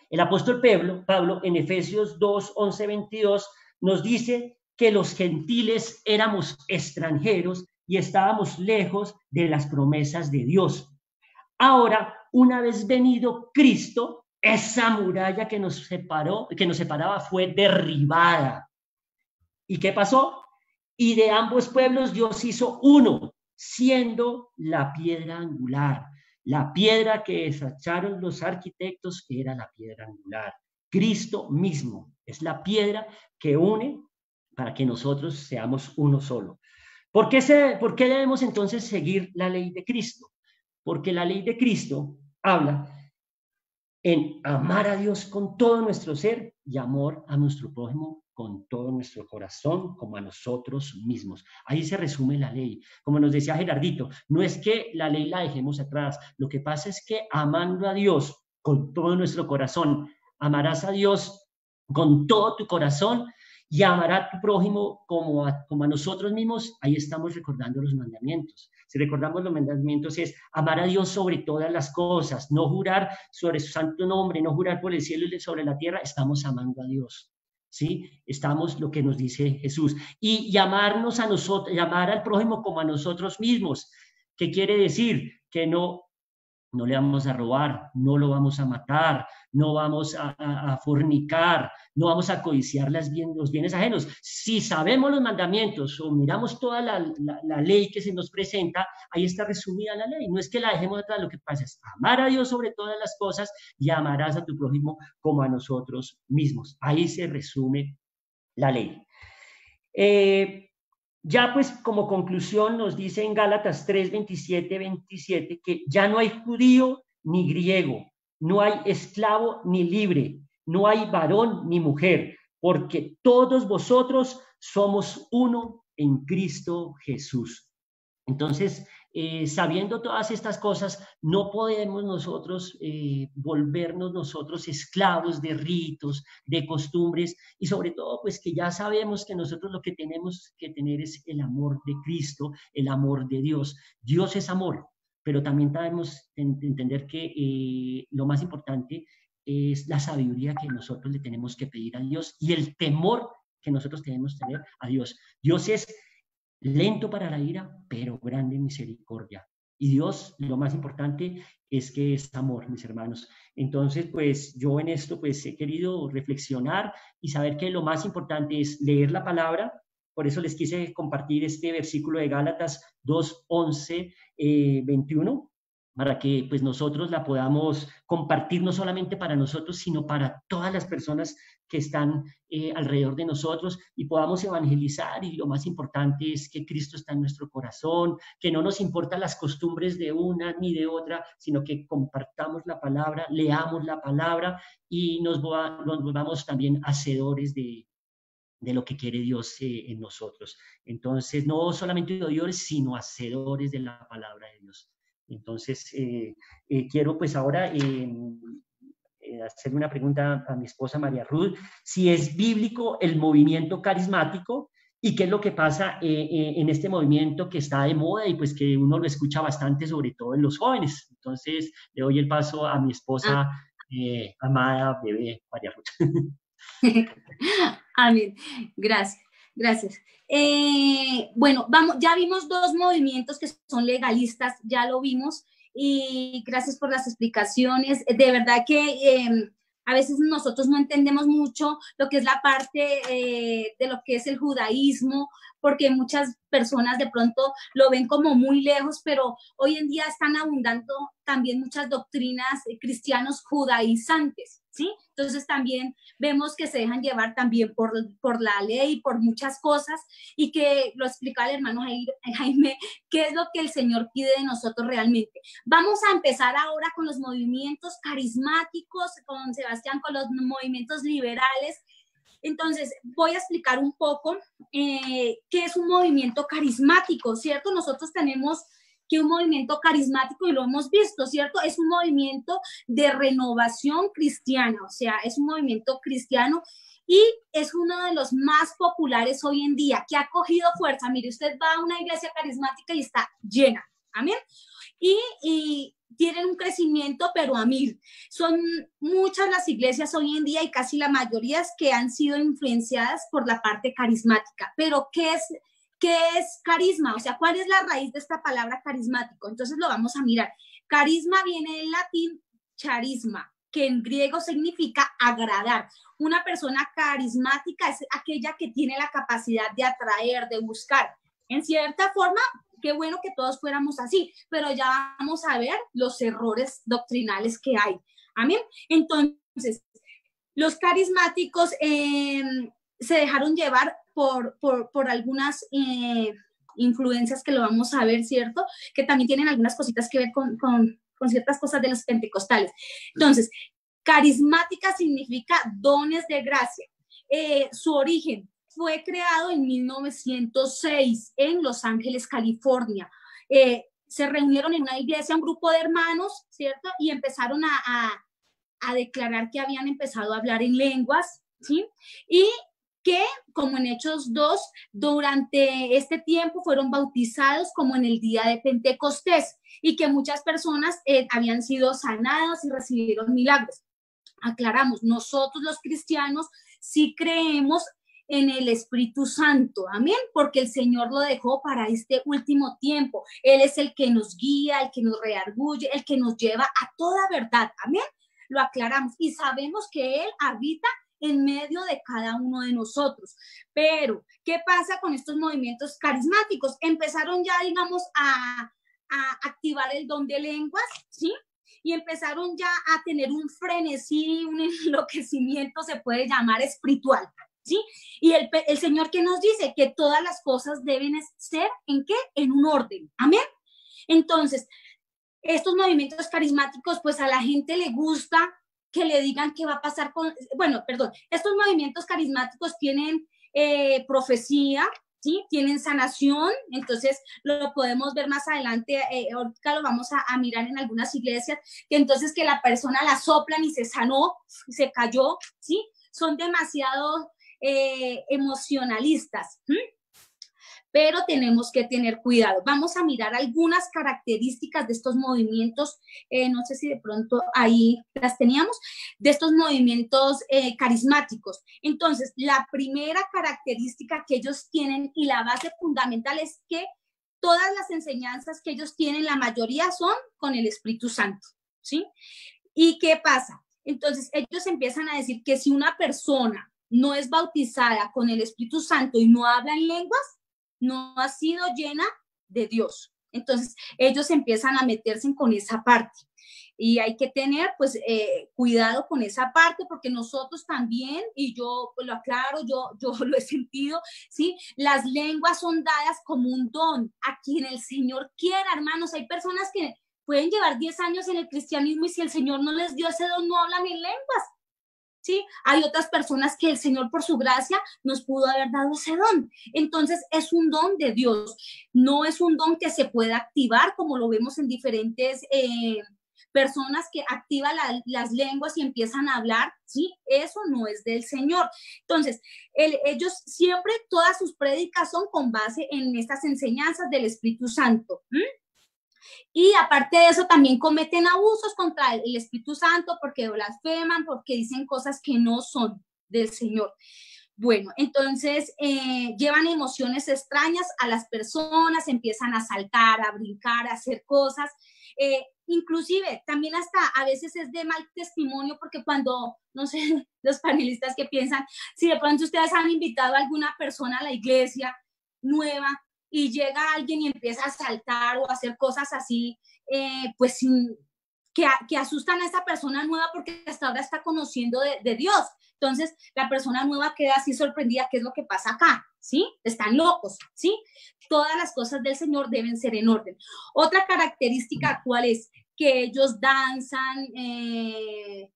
El apóstol Pablo en Efesios 2, 11, 22 nos dice que los gentiles éramos extranjeros y estábamos lejos de las promesas de Dios. Ahora, una vez venido Cristo, esa muralla que nos separaba fue derribada. ¿Y qué pasó? Y de ambos pueblos Dios hizo uno, siendo la piedra angular. La piedra que desecharon los arquitectos era la piedra angular. Cristo mismo es la piedra que une para que nosotros seamos uno solo. ¿Por qué debemos entonces seguir la ley de Cristo? Porque la ley de Cristo habla en amar a Dios con todo nuestro ser y amor a nuestro prójimo con todo nuestro corazón, como a nosotros mismos. Ahí se resume la ley. Como nos decía Gerardito, no es que la ley la dejemos atrás, lo que pasa es que amando a Dios con todo nuestro corazón, amarás a Dios con todo tu corazón y amarás a tu prójimo como a nosotros mismos. Ahí estamos recordando los mandamientos. Si recordamos los mandamientos es amar a Dios sobre todas las cosas, no jurar sobre su santo nombre, no jurar por el cielo y sobre la tierra. Estamos amando a Dios, ¿sí? Estamos lo que nos dice Jesús. Y llamarnos a nosotros, llamar al prójimo como a nosotros mismos. ¿Qué quiere decir? Que no le vamos a robar, no lo vamos a matar, no vamos a fornicar, no vamos a codiciar los bienes ajenos. Si sabemos los mandamientos o miramos toda la ley que se nos presenta, ahí está resumida la ley. No es que la dejemos atrás, lo que pasa es amar a Dios sobre todas las cosas y amarás a tu prójimo como a nosotros mismos. Ahí se resume la ley. Ya pues como conclusión nos dice en Gálatas 3, 27 que ya no hay judío ni griego, no hay esclavo ni libre, no hay varón ni mujer, porque todos vosotros somos uno en Cristo Jesús. Entonces, sabiendo todas estas cosas, no podemos nosotros volvernos nosotros esclavos de ritos, de costumbres, y sobre todo, pues que ya sabemos que nosotros lo que tenemos que tener es el amor de Cristo, el amor de Dios. Dios es amor, pero también debemos entender que lo más importante es la sabiduría que nosotros le tenemos que pedir a Dios y el temor que nosotros tenemos que tener a Dios. Dios es lento para la ira, pero grande en misericordia. Y Dios, lo más importante es que es amor, mis hermanos. Entonces, pues yo en esto pues he querido reflexionar y saber que lo más importante es leer la palabra. Por eso les quise compartir este versículo de Gálatas 2, 11, 21, para que pues nosotros la podamos compartir no solamente para nosotros, sino para todas las personas que están alrededor de nosotros y podamos evangelizar. Y lo más importante es que Cristo está en nuestro corazón, que no nos importan las costumbres de una ni de otra, sino que compartamos la palabra, leamos la palabra y nos volvamos también hacedores de lo que quiere Dios en nosotros. Entonces, no solamente oidores, sino hacedores de la palabra de Dios. Entonces, quiero pues ahora hacer una pregunta a mi esposa María Ruth, si es bíblico el movimiento carismático y qué es lo que pasa en este movimiento que está de moda y pues que uno lo escucha bastante, sobre todo en los jóvenes. Entonces, le doy el paso a mi esposa amada, bebé María Ruth. Amén. Gracias. Bueno, ya vimos dos movimientos que son legalistas, ya lo vimos, y gracias por las explicaciones. De verdad que a veces nosotros no entendemos mucho lo que es la parte de lo que es el judaísmo, porque muchas personas de pronto lo ven como muy lejos, pero hoy en día están abundando también muchas doctrinas cristianos judaizantes, ¿sí? Entonces también vemos que se dejan llevar también por la ley, por muchas cosas, y que lo explicaba el hermano Jaime, qué es lo que el Señor pide de nosotros realmente. Vamos a empezar ahora con los movimientos carismáticos, con Sebastián, con los movimientos liberales. Entonces, voy a explicar un poco qué es un movimiento carismático, ¿cierto? Nosotros tenemos que un movimiento carismático, y lo hemos visto, ¿cierto? Es un movimiento de renovación cristiana, o sea, es un movimiento cristiano y es uno de los más populares hoy en día, que ha cogido fuerza. Mire, usted va a una iglesia carismática y está llena, ¿amén? Y tienen un crecimiento, pero a 1000. Son muchas las iglesias hoy en día y casi la mayoría que han sido influenciadas por la parte carismática. Pero ¿qué es carisma? O sea, ¿cuál es la raíz de esta palabra carismático? Entonces lo vamos a mirar. Carisma viene del latín charisma, que en griego significa agradar. Una persona carismática es aquella que tiene la capacidad de atraer, de buscar. En cierta forma, qué bueno que todos fuéramos así, pero ya vamos a ver los errores doctrinales que hay. Amén. Entonces, los carismáticos se dejaron llevar por algunas influencias que lo vamos a ver, ¿cierto? Que también tienen algunas cositas que ver con ciertas cosas de los pentecostales. Entonces, carismática significa dones de gracia. Su origen fue creado en 1906 en Los Ángeles, California. Se reunieron en una iglesia un grupo de hermanos, ¿cierto? Y empezaron a declarar que habían empezado a hablar en lenguas, ¿sí? Y que, como en Hechos 2, durante este tiempo fueron bautizados como en el día de Pentecostés y que muchas personas habían sido sanadas y recibieron milagros. Aclaramos, nosotros los cristianos sí creemos en el Espíritu Santo, amén, porque el Señor lo dejó para este último tiempo. Él es el que nos guía, el que nos redarguye, el que nos lleva a toda verdad, amén. Lo aclaramos y sabemos que Él habita en medio de cada uno de nosotros. Pero, ¿qué pasa con estos movimientos carismáticos? Empezaron ya, digamos, a activar el don de lenguas, ¿sí? Y empezaron ya a tener un frenesí, un enloquecimiento, se puede llamar espiritual, ¿sí? Y el Señor que nos dice que todas las cosas deben ser, ¿en qué? En un orden, amén. Entonces, estos movimientos carismáticos, pues a la gente le gusta que le digan qué va a pasar con, bueno, perdón, estos movimientos carismáticos tienen profecía, ¿sí? Tienen sanación, entonces lo podemos ver más adelante, ahorita lo vamos a mirar en algunas iglesias, que entonces que la persona la soplan y se sanó, se cayó, ¿sí? Son demasiado emocionalistas, ¿sí? Pero tenemos que tener cuidado. Vamos a mirar algunas características de estos movimientos, no sé si de pronto ahí las teníamos, de estos movimientos carismáticos. Entonces, la primera característica que ellos tienen y la base fundamental es que todas las enseñanzas que ellos tienen, la mayoría son con el Espíritu Santo, ¿sí? ¿Y qué pasa? Entonces, ellos empiezan a decir que si una persona no es bautizada con el Espíritu Santo y no habla en lenguas, no ha sido llena de Dios. Entonces, ellos empiezan a meterse con esa parte. Y hay que tener, pues, cuidado con esa parte, porque nosotros también, y yo pues, lo aclaro, yo lo he sentido, ¿sí? Las lenguas son dadas como un don a quien el Señor quiera, hermanos. Hay personas que pueden llevar 10 años en el cristianismo y si el Señor no les dio ese don, no hablan en lenguas. ¿Sí? Hay otras personas que el Señor por su gracia nos pudo haber dado ese don. Entonces es un don de Dios, no es un don que se pueda activar como lo vemos en diferentes personas que activan las lenguas y empiezan a hablar, ¿sí? Eso no es del Señor. Entonces, ellos siempre, todas sus prédicas son con base en estas enseñanzas del Espíritu Santo. Y aparte de eso, también cometen abusos contra el Espíritu Santo porque blasfeman, porque dicen cosas que no son del Señor. Bueno, entonces llevan emociones extrañas a las personas, empiezan a saltar, a brincar, a hacer cosas. Inclusive, también hasta a veces es de mal testimonio porque cuando, no sé, los panelistas que piensan, si de pronto ustedes han invitado a alguna persona a la iglesia nueva, y llega alguien y empieza a saltar o a hacer cosas así, pues que asustan a esa persona nueva porque hasta ahora está conociendo de Dios. Entonces, la persona nueva queda así sorprendida, ¿qué es lo que pasa acá? ¿Sí? Están locos, ¿sí? Todas las cosas del Señor deben ser en orden. Otra característica, ¿cuál es? Que ellos danzan,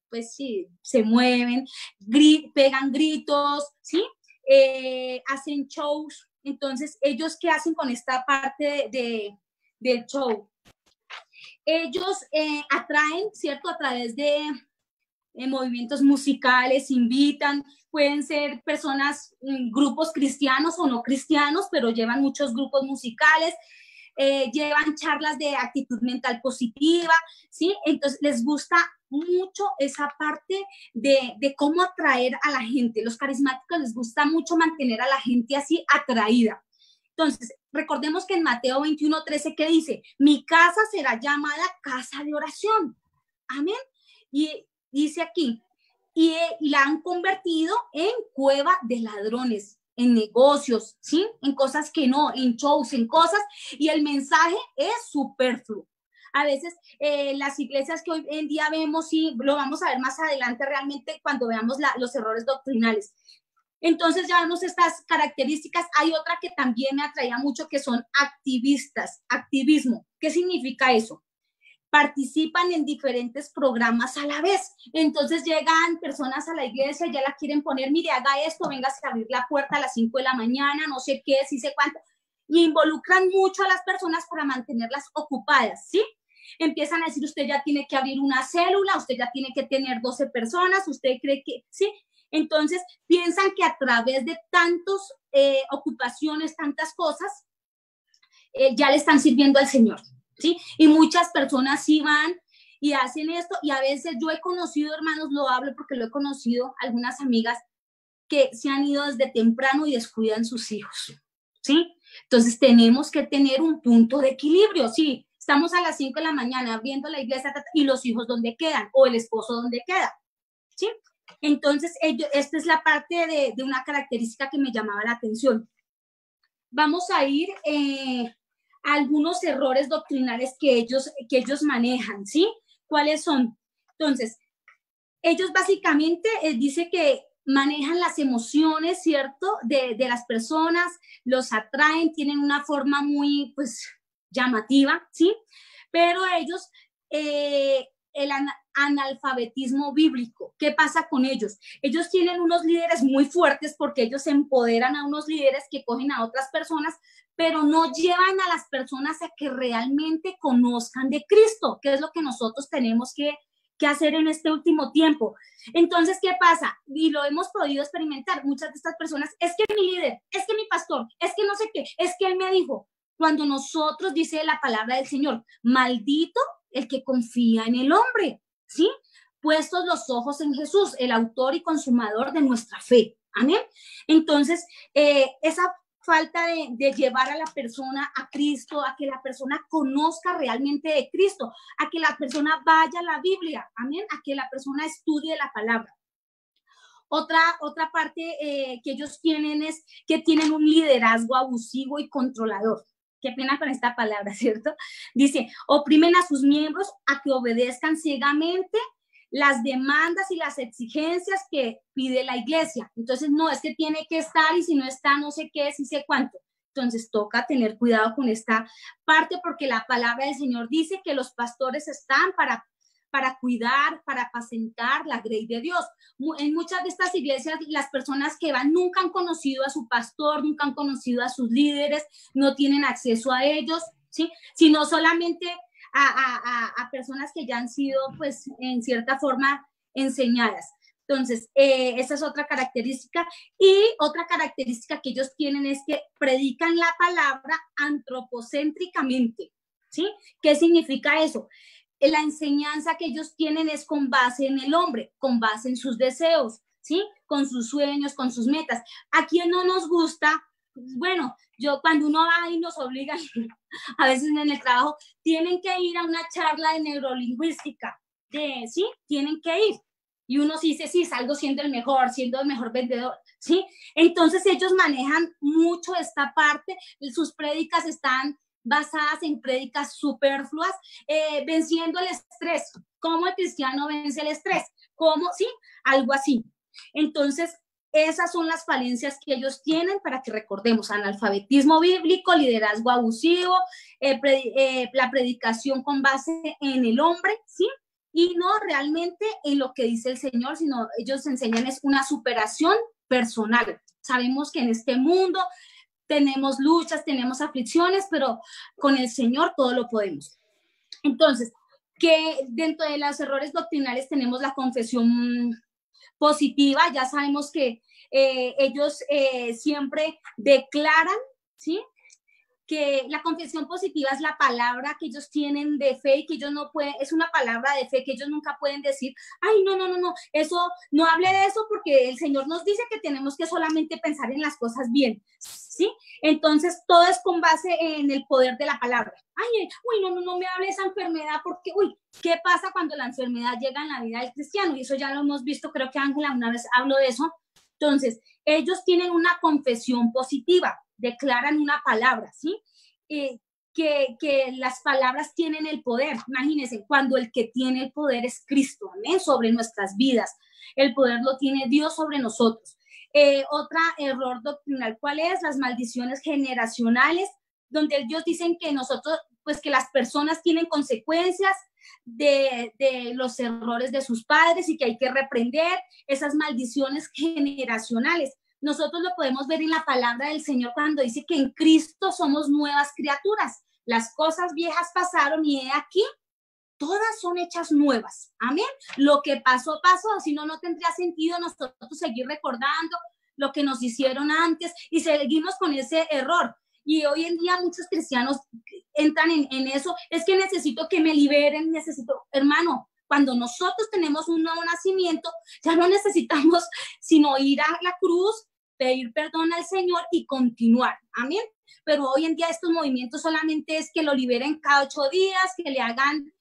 pues sí, se mueven, pegan gritos, ¿sí? Hacen shows. Entonces, ¿ellos qué hacen con esta parte del show? Ellos atraen, ¿cierto? A través de movimientos musicales, invitan, pueden ser personas, grupos cristianos o no cristianos, pero llevan muchos grupos musicales, llevan charlas de actitud mental positiva, ¿sí? Entonces les gusta mucho esa parte de cómo atraer a la gente. Los carismáticos les gusta mucho mantener a la gente así atraída. Entonces, recordemos que en Mateo 21:13, ¿qué dice? Mi casa será llamada casa de oración. Amén. Y dice aquí, y la han convertido en cueva de ladrones, en negocios, ¿sí? En cosas que no, en shows, en cosas, y el mensaje es superfluo. A veces las iglesias que hoy en día vemos, y lo vamos a ver más adelante realmente cuando veamos los errores doctrinales. Entonces ya vemos estas características. Hay otra que también me atraía mucho, que son activistas, activismo. ¿Qué significa eso? Participan en diferentes programas a la vez. Entonces llegan personas a la iglesia, ya la quieren poner, mire, haga esto, venga a abrir la puerta a las 5 de la mañana, no sé qué, sí sé cuánto, y involucran mucho a las personas para mantenerlas ocupadas, ¿sí? Empiezan a decir, usted ya tiene que abrir una célula, usted ya tiene que tener 12 personas, usted cree que, ¿sí? Entonces piensan que a través de tantas ocupaciones, tantas cosas, ya le están sirviendo al Señor, ¿sí? Y muchas personas sí van y hacen esto, y a veces yo he conocido, hermanos, lo hablo porque lo he conocido, algunas amigas que se han ido desde temprano y descuidan sus hijos, ¿sí? Entonces tenemos que tener un punto de equilibrio, ¿sí? Estamos a las 5 de la mañana abriendo la iglesia y los hijos ¿dónde quedan? O el esposo ¿dónde queda? ¿Sí? Entonces, esta es la parte de una característica que me llamaba la atención. Vamos a ir a algunos errores doctrinales que ellos manejan, ¿sí? ¿Cuáles son? Entonces, ellos básicamente dice que manejan las emociones, ¿cierto? De las personas, los atraen, tienen una forma muy, pues, llamativa, ¿sí? Pero ellos, el analfabetismo bíblico, ¿qué pasa con ellos? Ellos tienen unos líderes muy fuertes porque ellos empoderan a unos líderes que cogen a otras personas, pero no llevan a las personas a que realmente conozcan de Cristo, que es lo que nosotros tenemos que hacer en este último tiempo. Entonces, ¿qué pasa? Y lo hemos podido experimentar, muchas de estas personas, es que mi líder, es que mi pastor, es que no sé qué, es que él me dijo, cuando nosotros, dice la palabra del Señor, maldito el que confía en el hombre, ¿sí? Puestos los ojos en Jesús, el autor y consumador de nuestra fe, amén. Entonces, esa falta de llevar a la persona a Cristo, a que la persona conozca realmente de Cristo, a que la persona vaya a la Biblia, amén, a que la persona estudie la palabra. Otra parte que ellos tienen es que tienen un liderazgo abusivo y controlador. Qué pena con esta palabra, ¿cierto? Dice, oprimen a sus miembros a que obedezcan ciegamente las demandas y las exigencias que pide la iglesia. Entonces, no, es que tiene que estar y si no está, no sé qué, sí sé cuánto. Entonces, toca tener cuidado con esta parte porque la palabra del Señor dice que los pastores están para cuidar, para apacentar la grey de Dios. En muchas de estas iglesias, las personas que van nunca han conocido a su pastor, nunca han conocido a sus líderes, no tienen acceso a ellos, ¿sí? Sino solamente a personas que ya han sido, pues, en cierta forma enseñadas. Entonces, esa es otra característica. Y otra característica que ellos tienen es que predican la palabra antropocéntricamente, ¿sí? ¿Qué significa eso? La enseñanza que ellos tienen es con base en el hombre, con base en sus deseos, ¿sí? Con sus sueños, con sus metas. ¿A quién no nos gusta? Bueno, cuando uno va y nos obligan, a veces en el trabajo, tienen que ir a una charla de neurolingüística, ¿sí? Tienen que ir. Y uno sí dice, sí, salgo siendo el mejor vendedor, ¿sí? Entonces ellos manejan mucho esta parte, sus prédicas están basadas en prédicas superfluas, venciendo el estrés. ¿Cómo el cristiano vence el estrés? ¿Cómo? Sí, algo así. Entonces, esas son las falencias que ellos tienen para que recordemos: analfabetismo bíblico, liderazgo abusivo, la predicación con base en el hombre, ¿sí? Y no realmente en lo que dice el Señor, sino ellos enseñan es una superación personal. Sabemos que en este mundo tenemos luchas, tenemos aflicciones, pero con el Señor todo lo podemos. Entonces, que dentro de los errores doctrinales tenemos la confesión positiva. Ya sabemos que ellos siempre declaran, ¿sí? que la confesión positiva es la palabra que ellos tienen de fe y que ellos no pueden, es una palabra de fe que ellos nunca pueden decir, ay, no, eso, no hable de eso porque el Señor nos dice que tenemos que solamente pensar en las cosas bien, ¿sí? Entonces, todo es con base en el poder de la palabra. Ay, uy, no me hable de esa enfermedad porque, uy, ¿qué pasa cuando la enfermedad llega en la vida del cristiano? Y eso ya lo hemos visto, creo que Ángela una vez habló de eso. Entonces, ellos tienen una confesión positiva, declaran una palabra, ¿sí? Que las palabras tienen el poder. Imagínense, cuando el que tiene el poder es Cristo, ¿eh? Sobre nuestras vidas. El poder lo tiene Dios sobre nosotros. Otra error doctrinal, ¿cuál es? Las maldiciones generacionales, donde ellos dicen que nosotros, pues que las personas tienen consecuencias de los errores de sus padres y que hay que reprender esas maldiciones generacionales. Nosotros lo podemos ver en la palabra del Señor cuando dice que en Cristo somos nuevas criaturas. Las cosas viejas pasaron y he aquí, todas son hechas nuevas. Amén. Lo que pasó, pasó. Si no, no tendría sentido nosotros seguir recordando lo que nos hicieron antes y seguimos con ese error. Y hoy en día muchos cristianos entran en eso. Es que necesito que me liberen, necesito, hermano, cuando nosotros tenemos un nuevo nacimiento, ya no necesitamos sino ir a la cruz, pedir perdón al Señor y continuar. Amén. Pero hoy en día estos movimientos solamente es que lo liberen cada 8 días, que le hagan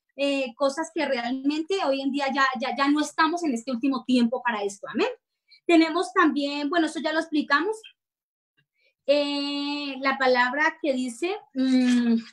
cosas que realmente hoy en día ya no estamos en este último tiempo para esto. Amén. Tenemos también, bueno, eso ya lo explicamos. La palabra que dice,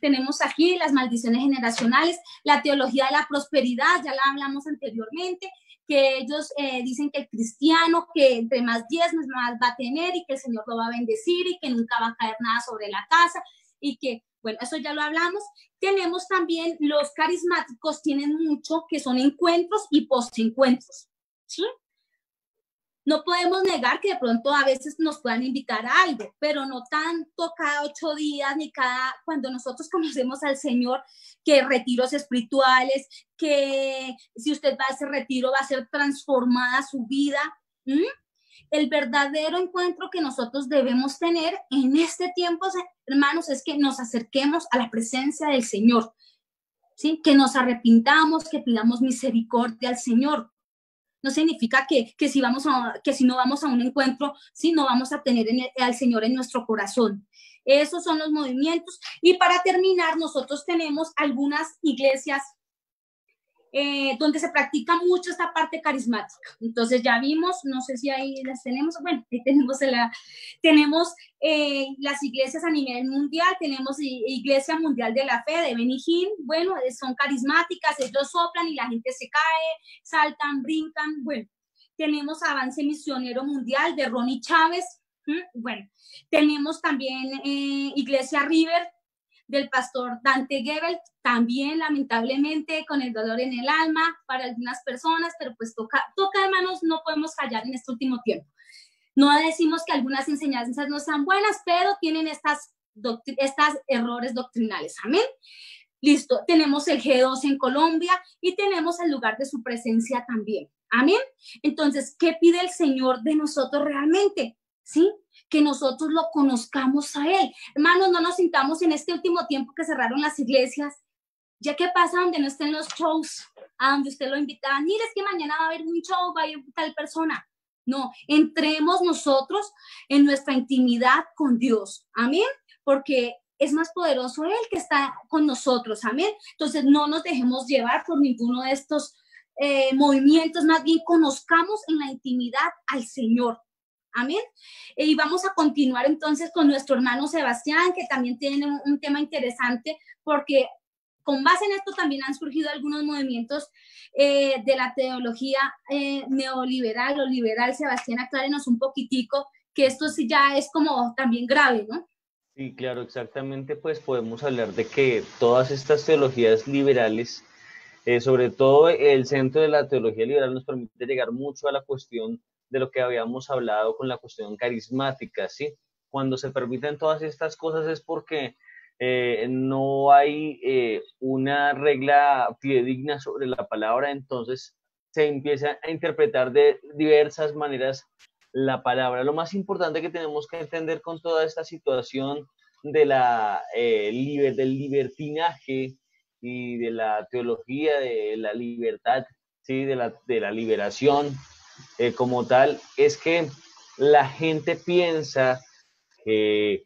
tenemos aquí las maldiciones generacionales, la teología de la prosperidad, ya la hablamos anteriormente, que ellos dicen que el cristiano que entre más diezmos más va a tener y que el Señor lo va a bendecir y que nunca va a caer nada sobre la casa y que, bueno, eso ya lo hablamos. Tenemos también los carismáticos, tienen mucho que son encuentros y postencuentros, ¿sí? No podemos negar que de pronto a veces nos puedan invitar a algo, pero no tanto cada 8 días ni cuando nosotros conocemos al Señor, que retiros espirituales, que si usted va a ese retiro va a ser transformada su vida. El verdadero encuentro que nosotros debemos tener en este tiempo, hermanos, es que nos acerquemos a la presencia del Señor, ¿sí? Que nos arrepintamos, que pidamos misericordia al Señor. No significa que si no vamos a un encuentro, si no vamos a tener al Señor en nuestro corazón. Esos son los movimientos. Y para terminar, nosotros tenemos algunas iglesias donde se practica mucho esta parte carismática. Entonces ya vimos, no sé si ahí las tenemos, bueno, ahí tenemos las iglesias a nivel mundial, tenemos Iglesia Mundial de la Fe de Benny Hinn, bueno, son carismáticas, ellos soplan y la gente se cae, saltan, brincan, bueno. Tenemos Avance Misionero Mundial de Ronnie Chávez, bueno, tenemos también Iglesia River del pastor Dante Gebel, también lamentablemente con el dolor en el alma para algunas personas, pero pues toca hermanos, no podemos callar en este último tiempo. No decimos que algunas enseñanzas no sean buenas, pero tienen estas errores doctrinales. Amén. Listo, tenemos el G2 en Colombia y tenemos el lugar de su presencia también. Amén. Entonces, ¿qué pide el Señor de nosotros realmente? ¿Sí? Que nosotros lo conozcamos a Él. Hermanos, no nos sintamos en este último tiempo que cerraron las iglesias. ¿Ya qué pasa donde no estén los shows? A donde usted lo invita. Mire, es que mañana va a haber un show, va a ir tal persona. No, entremos nosotros en nuestra intimidad con Dios. Amén. Porque es más poderoso Él que está con nosotros. Amén. Entonces, no nos dejemos llevar por ninguno de estos movimientos. Más bien, conozcamos en la intimidad al Señor. Amén. Y vamos a continuar entonces con nuestro hermano Sebastián, que también tiene un tema interesante, porque con base en esto también han surgido algunos movimientos de la teología neoliberal o liberal. Sebastián, aclárenos un poquitico, que esto sí ya es como también grave, ¿no? Sí, claro, exactamente, pues podemos hablar de que todas estas teologías liberales, sobre todo el centro de la teología liberal, nos permite llegar mucho a la cuestión de lo que habíamos hablado con la cuestión carismática, ¿sí? Cuando se permiten todas estas cosas es porque no hay una regla fidedigna sobre la palabra, entonces se empieza a interpretar de diversas maneras la palabra. Lo más importante que tenemos que entender con toda esta situación de del libertinaje y de la teología de la libertad, ¿sí? De la liberación como tal, es que la gente piensa que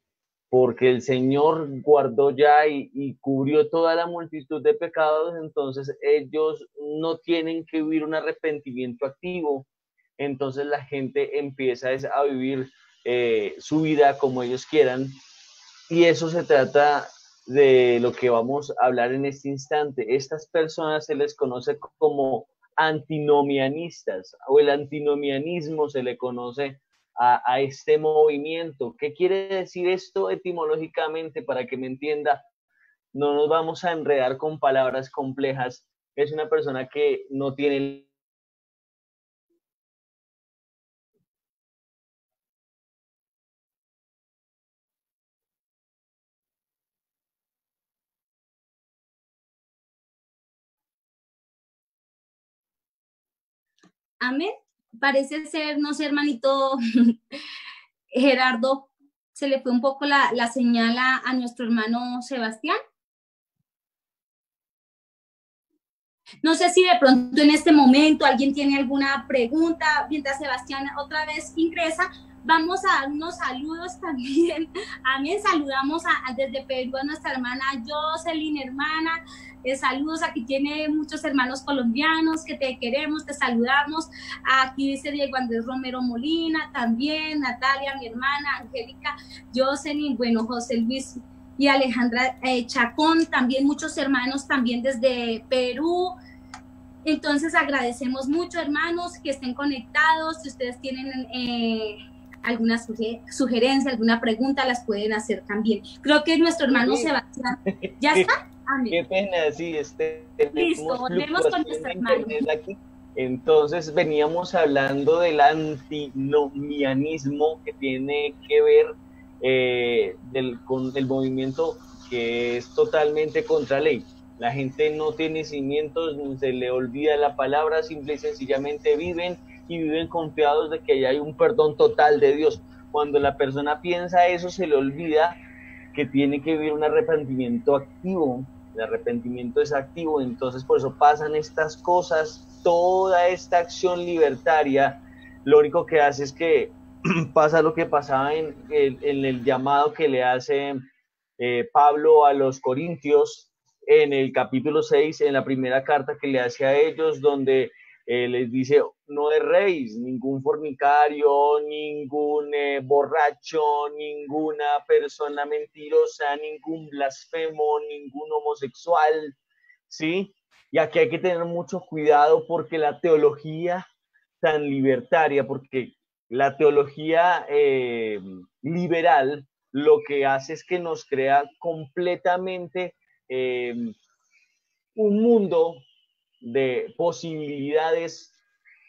porque el Señor guardó ya y cubrió toda la multitud de pecados, entonces ellos no tienen que vivir un arrepentimiento activo. Entonces la gente empieza a vivir su vida como ellos quieran, y eso se trata de lo que vamos a hablar en este instante. Estas personas se les conoce como antinomianistas, o el antinomianismo se le conoce a este movimiento. ¿Qué quiere decir esto etimológicamente? Para que me entienda, no nos vamos a enredar con palabras complejas. Es una persona que no tiene... Amén. Parece ser, no sé, hermanito Gerardo, se le fue un poco la señal a nuestro hermano Sebastián. No sé si de pronto en este momento alguien tiene alguna pregunta, mientras Sebastián otra vez ingresa. Vamos a dar unos saludos también. Amén. Saludamos desde Perú a nuestra hermana Jocelyn, hermana. Saludos, aquí tiene muchos hermanos colombianos que te queremos, te saludamos. Aquí dice Diego Andrés Romero Molina, también Natalia, mi hermana, Angélica, Jocelyn, bueno, José Luis y Alejandra Chacón, también muchos hermanos también desde Perú. Entonces agradecemos mucho, hermanos, que estén conectados. Si ustedes tienen alguna sugerencia, alguna pregunta, las pueden hacer también. Creo que nuestro hermano Sebastián, ¿ya está? Amén. Qué pena, sí, listo, volvemos con nuestro hermano. Aquí. Entonces veníamos hablando del antinomianismo, que tiene que ver con el movimiento que es totalmente contra ley. La gente no tiene cimientos, se le olvida la palabra, simple y sencillamente viven confiados de que hay un perdón total de Dios. Cuando la persona piensa eso, se le olvida que tiene que vivir un arrepentimiento activo. El arrepentimiento es activo, entonces por eso pasan estas cosas. Toda esta acción libertaria lo único que hace es que pasa lo que pasaba en el llamado que le hace Pablo a los Corintios en el capítulo 6, en la primera carta que le hace a ellos, donde les dice: no erréis, ningún fornicario, ningún borracho, ninguna persona mentirosa, ningún blasfemo, ningún homosexual, ¿sí? Y aquí hay que tener mucho cuidado, porque la teología tan libertaria, porque la teología liberal lo que hace es que nos crea completamente un mundo de posibilidades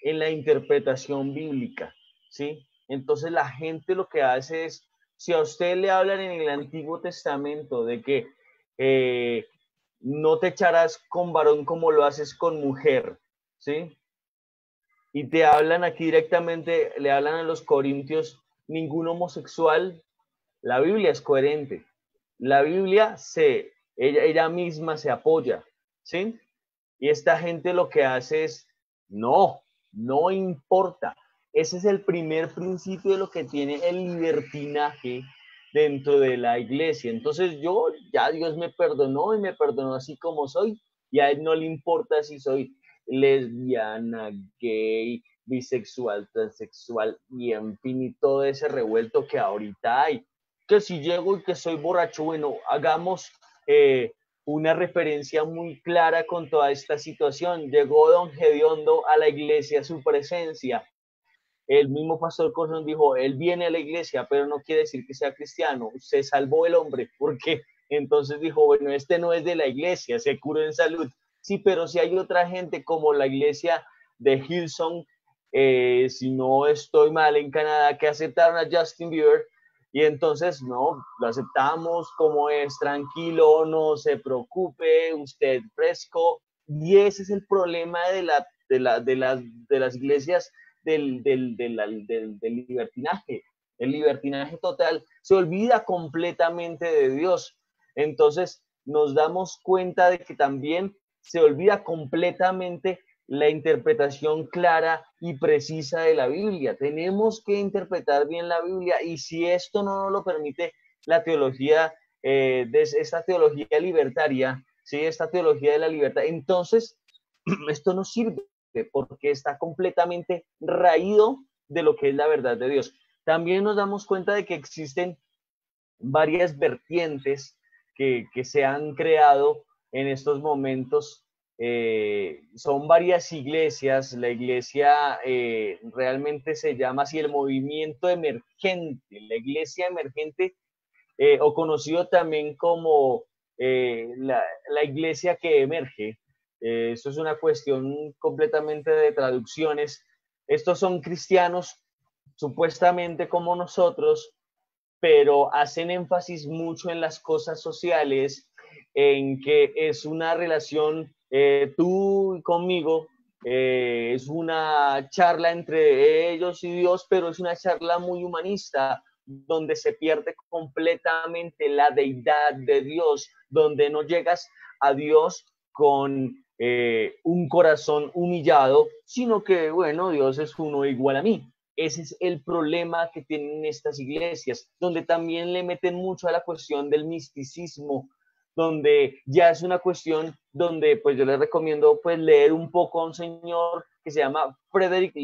en la interpretación bíblica, ¿sí? Entonces la gente lo que hace es, si a usted le hablan en el Antiguo Testamento de que no te echarás con varón como lo haces con mujer, ¿sí? Y te hablan aquí directamente, le hablan a los corintios, ningún homosexual. La Biblia es coherente. La Biblia ella misma se apoya, ¿sí? Y esta gente lo que hace es, no importa. Ese es el primer principio de lo que tiene el libertinaje dentro de la iglesia. Entonces ya Dios me perdonó, y me perdonó así como soy, y a él no le importa si soy lesbiana, gay, bisexual, transexual, y en fin, y todo ese revuelto que ahorita hay. Que si llego y que soy borracho, bueno, hagamos una referencia muy clara con toda esta situación. Llegó don Gediondo a la iglesia, su presencia. El mismo pastor Corson dijo: él viene a la iglesia, pero no quiere decir que sea cristiano. Se salvó el hombre, porque entonces dijo: bueno, este no es de la iglesia, se curó en salud. Sí, pero si hay otra gente como la iglesia de Hillsong, si no estoy mal, en Canadá, que aceptaron a Justin Bieber, y entonces no, lo aceptamos como es, tranquilo, no se preocupe, usted fresco. Y ese es el problema de las iglesias del libertinaje, el libertinaje total, se olvida completamente de Dios. Entonces nos damos cuenta de que también se olvida completamente la interpretación clara y precisa de la Biblia. Tenemos que interpretar bien la Biblia, y si esto no nos lo permite la teología, esta teología libertaria, ¿sí? Esta teología de la libertad, entonces esto no sirve, porque está completamente raído de lo que es la verdad de Dios. También nos damos cuenta de que existen varias vertientes que se han creado en estos momentos. Son varias iglesias. La iglesia realmente se llama así el movimiento emergente, la iglesia emergente, o conocido también como la iglesia que emerge. Eso es una cuestión completamente de traducciones. Estos son cristianos supuestamente como nosotros, pero hacen énfasis mucho en las cosas sociales, en que es una relación tú conmigo, es una charla entre ellos y Dios, pero es una charla muy humanista, donde se pierde completamente la deidad de Dios, donde no llegas a Dios con un corazón humillado, sino que, bueno, Dios es uno igual a mí. Ese es el problema que tienen estas iglesias, donde también le meten mucho a la cuestión del misticismo, donde ya es una cuestión donde pues yo les recomiendo pues leer un poco a un señor que se llama Frederick.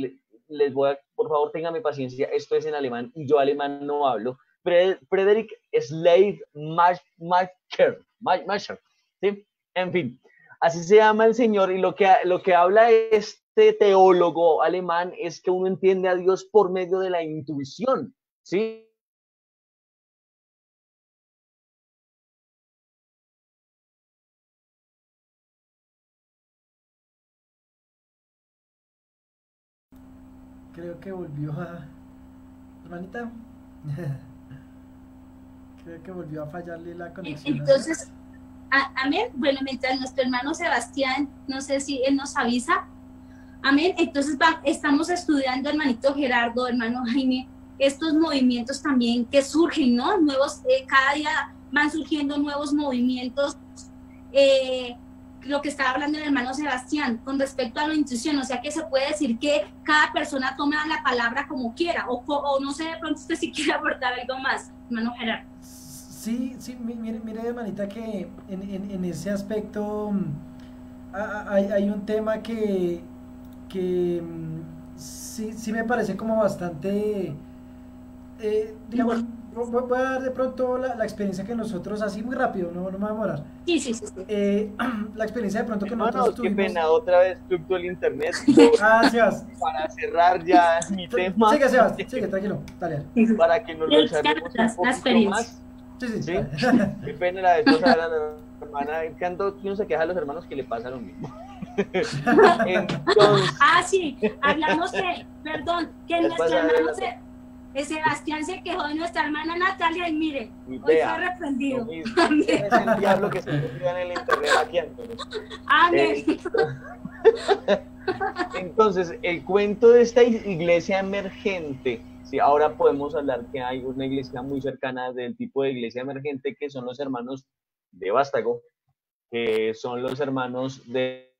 Les voy a, por favor, ténganme paciencia, esto es en alemán y yo alemán no hablo. Frederick Slave Macher, ¿sí? En fin, así se llama el señor, y lo que habla este teólogo alemán es que uno entiende a Dios por medio de la intuición, ¿sí? Creo que volvió a... Hermanita. Creo que volvió a fallarle la conexión. Entonces, amén. Bueno, mientras nuestro hermano Sebastián, no sé si él nos avisa. Amén. Entonces estamos estudiando, hermanito Gerardo, hermano Jaime, estos movimientos también que surgen, ¿no? Nuevos, cada día van surgiendo nuevos movimientos. Lo que estaba hablando el hermano Sebastián con respecto a la intuición, o sea que se puede decir que cada persona toma la palabra como quiera, o no sé, de pronto usted si quiere aportar algo más, hermano Gerardo. Sí, mire, hermanita, que en ese aspecto hay un tema que sí me parece como bastante, digamos, voy a dar de pronto la experiencia que nosotros, así muy rápido, no me voy a demorar. Sí. La experiencia de pronto que Hermanos, nosotros tuvimos... qué pena, otra vez fluctuó el internet. Sebas. Para cerrar ya mi tema. Sigue, Sebas, sigue, tranquilo, dale. Para que nos lo charlemos un poquito más. Sí. Qué pena la esposa de la hermana. Canto, ¿quién se queja a los hermanos que le pasa lo mismo? Entonces, sí, hablamos que, perdón, que nuestro hermano Sebastián se quejó de nuestra hermana Natalia, y mire, hoy fue reprendido. Es el diablo que se metió en el internet aquí, Antonio. Amén. Entonces, el cuento de esta iglesia emergente, sí, ahora podemos hablar que hay una iglesia muy cercana del tipo de iglesia emergente, que son los hermanos de Vástago, que son los hermanos de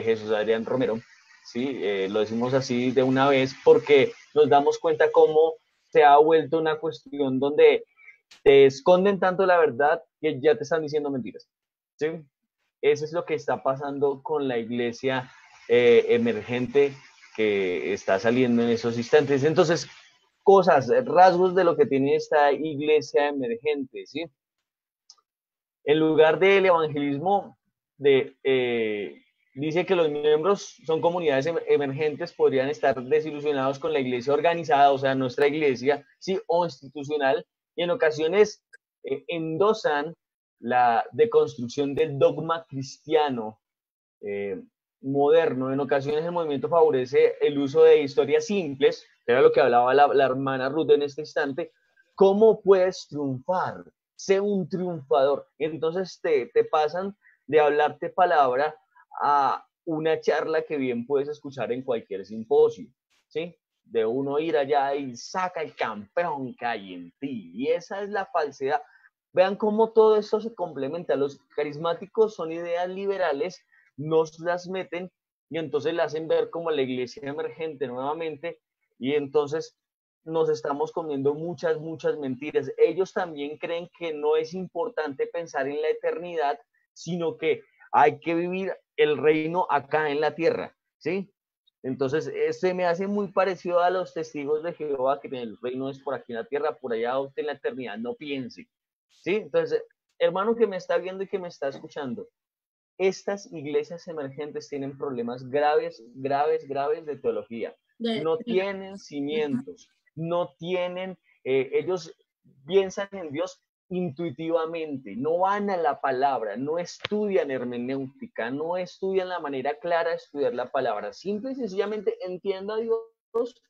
Jesús Adrián Romero, ¿sí? Lo decimos así de una vez porque nos damos cuenta cómo se ha vuelto una cuestión donde te esconden tanto la verdad que ya te están diciendo mentiras, ¿sí? Eso es lo que está pasando con la iglesia emergente que está saliendo en esos instantes. Entonces, rasgos de lo que tiene esta iglesia emergente, ¿sí? En lugar del evangelismo, dice que los miembros son comunidades emergentes, podrían estar desilusionados con la iglesia organizada, o sea, nuestra iglesia, ¿sí? O institucional, y en ocasiones endosan la deconstrucción del dogma cristiano moderno. En ocasiones el movimiento favorece el uso de historias simples, que era lo que hablaba la hermana Ruth en este instante. ¿Cómo puedes triunfar? Sé un triunfador. Entonces te pasan de hablarte palabra a una charla que bien puedes escuchar en cualquier simposio, ¿sí? de uno ir allá y saca el campeón que hay en ti. Y esa es la falsedad. Vean cómo todo esto se complementa. Los carismáticos son ideas liberales, nos las meten y entonces la hacen ver como la iglesia emergente nuevamente, y entonces nos estamos comiendo muchas mentiras. Ellos también creen que no es importante pensar en la eternidad, sino que hay que vivir el reino acá en la tierra, ¿sí? Entonces, este me hace muy parecido a los testigos de Jehová, que el reino es por aquí en la tierra, por allá usted en la eternidad, no piense, ¿sí? Entonces, hermano que me está viendo y que me está escuchando, estas iglesias emergentes tienen problemas graves de teología. No tienen cimientos, no tienen, ellos piensan en Dios intuitivamente, no van a la palabra, no estudian hermenéutica, no estudian la manera clara de estudiar la palabra, simple y sencillamente entienden a Dios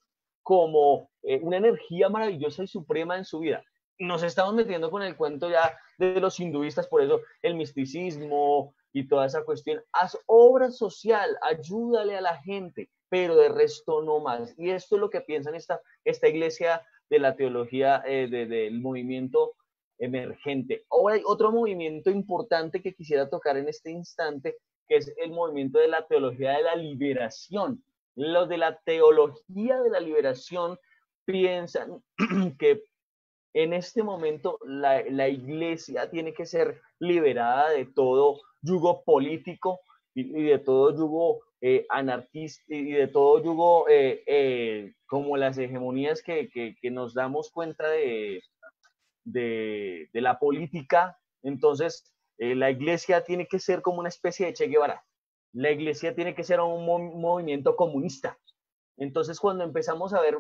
como una energía maravillosa y suprema en su vida. Nos estamos metiendo con el cuento ya de los hinduistas, por eso el misticismo y toda esa cuestión. Haz obra social, ayúdale a la gente, pero de resto no más. Y esto es lo que piensan esta iglesia de la teología del movimiento emergente. Ahora hay otro movimiento importante que quisiera tocar en este instante, que es el movimiento de la teología de la liberación. Los de la teología de la liberación piensan que en este momento la iglesia tiene que ser liberada de todo yugo político y de todo yugo anarquista y de todo yugo como las hegemonías que nos damos cuenta de la política. Entonces, la iglesia tiene que ser como una especie de Che Guevara. La iglesia tiene que ser un movimiento comunista. Entonces, cuando empezamos a ver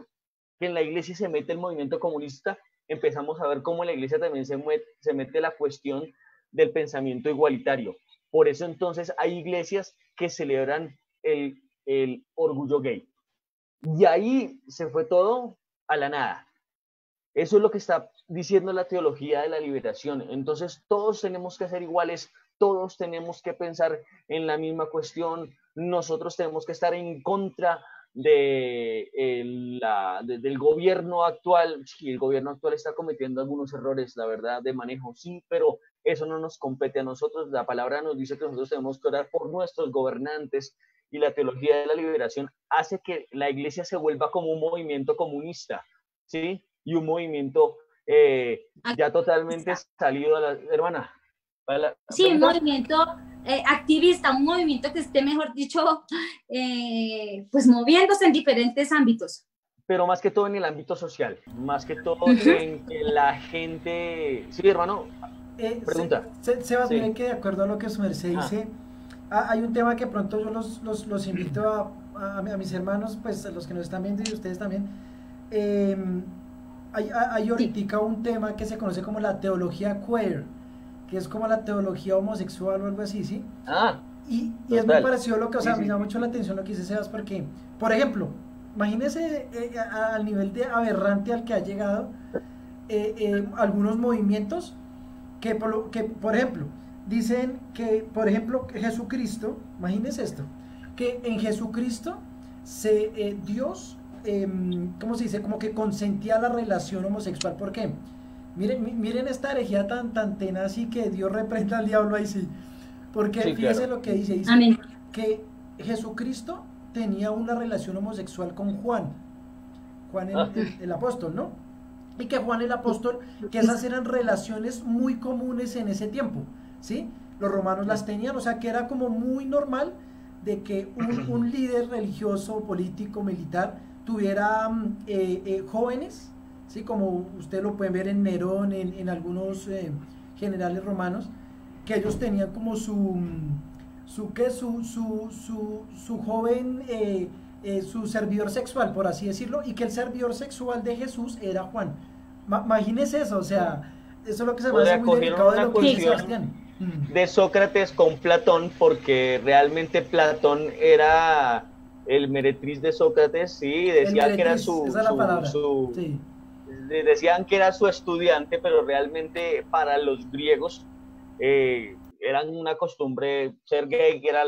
que en la iglesia se mete el movimiento comunista, empezamos a ver cómo en la iglesia también se mete la cuestión del pensamiento igualitario. Por eso entonces hay iglesias que celebran el orgullo gay. Y ahí se fue todo a la nada. Eso es lo que está diciendo la teología de la liberación. Entonces todos tenemos que ser iguales, todos tenemos que pensar en la misma cuestión, nosotros tenemos que estar en contra del gobierno actual. Sí, el gobierno actual está cometiendo algunos errores, la verdad, de manejo, sí, pero eso no nos compete a nosotros. La palabra nos dice que nosotros tenemos que orar por nuestros gobernantes, y la teología de la liberación hace que la iglesia se vuelva como un movimiento comunista, ¿sí? Y un movimiento ya totalmente salido a la... Hermana. Sí, un movimiento activista, un movimiento que esté, mejor dicho, pues moviéndose en diferentes ámbitos. Pero más que todo en el ámbito social, más que todo en que la gente... Sí, hermano, pregunta. Sebas, miren que de acuerdo a lo que su merced dice, hay un tema que pronto yo los invito a mis hermanos, pues a los que nos están viendo y ustedes también. Hay ahorita un tema que se conoce como la teología queer, que es como la teología homosexual o algo así, ¿sí? Y es muy parecido a lo que, o sea, me llama mucho la atención lo que dice Sebas, porque, por ejemplo, imagínese al nivel de aberrante al que ha llegado algunos movimientos que, por ejemplo, dicen que, por ejemplo, Jesucristo, imagínese esto, que en Jesucristo Dios, ¿cómo se dice? Como que consentía la relación homosexual. ¿Por qué? Miren esta herejía tan tenaz, y que Dios reprenda al diablo ahí sí. Porque sí, fíjese lo que dice que Jesucristo tenía una relación homosexual con Juan el apóstol, ¿no? Y que Juan el apóstol, que esas eran relaciones muy comunes en ese tiempo, ¿sí? Los romanos las tenían, o sea que era como muy normal de que un líder religioso, político, militar tuviera jóvenes, ¿sí? Como usted lo pueden ver en Nerón, en algunos generales romanos, que ellos tenían como su joven, su servidor sexual, por así decirlo, y que el servidor sexual de Jesús era Juan. Imagínese eso, o sea, eso es lo que se me hace muy delicado de lo que dice Sebastián. De Sócrates con Platón, porque realmente Platón era el meretriz de Sócrates, sí, decían que era decían que era su estudiante, pero realmente para los griegos eran una costumbre, ser gay era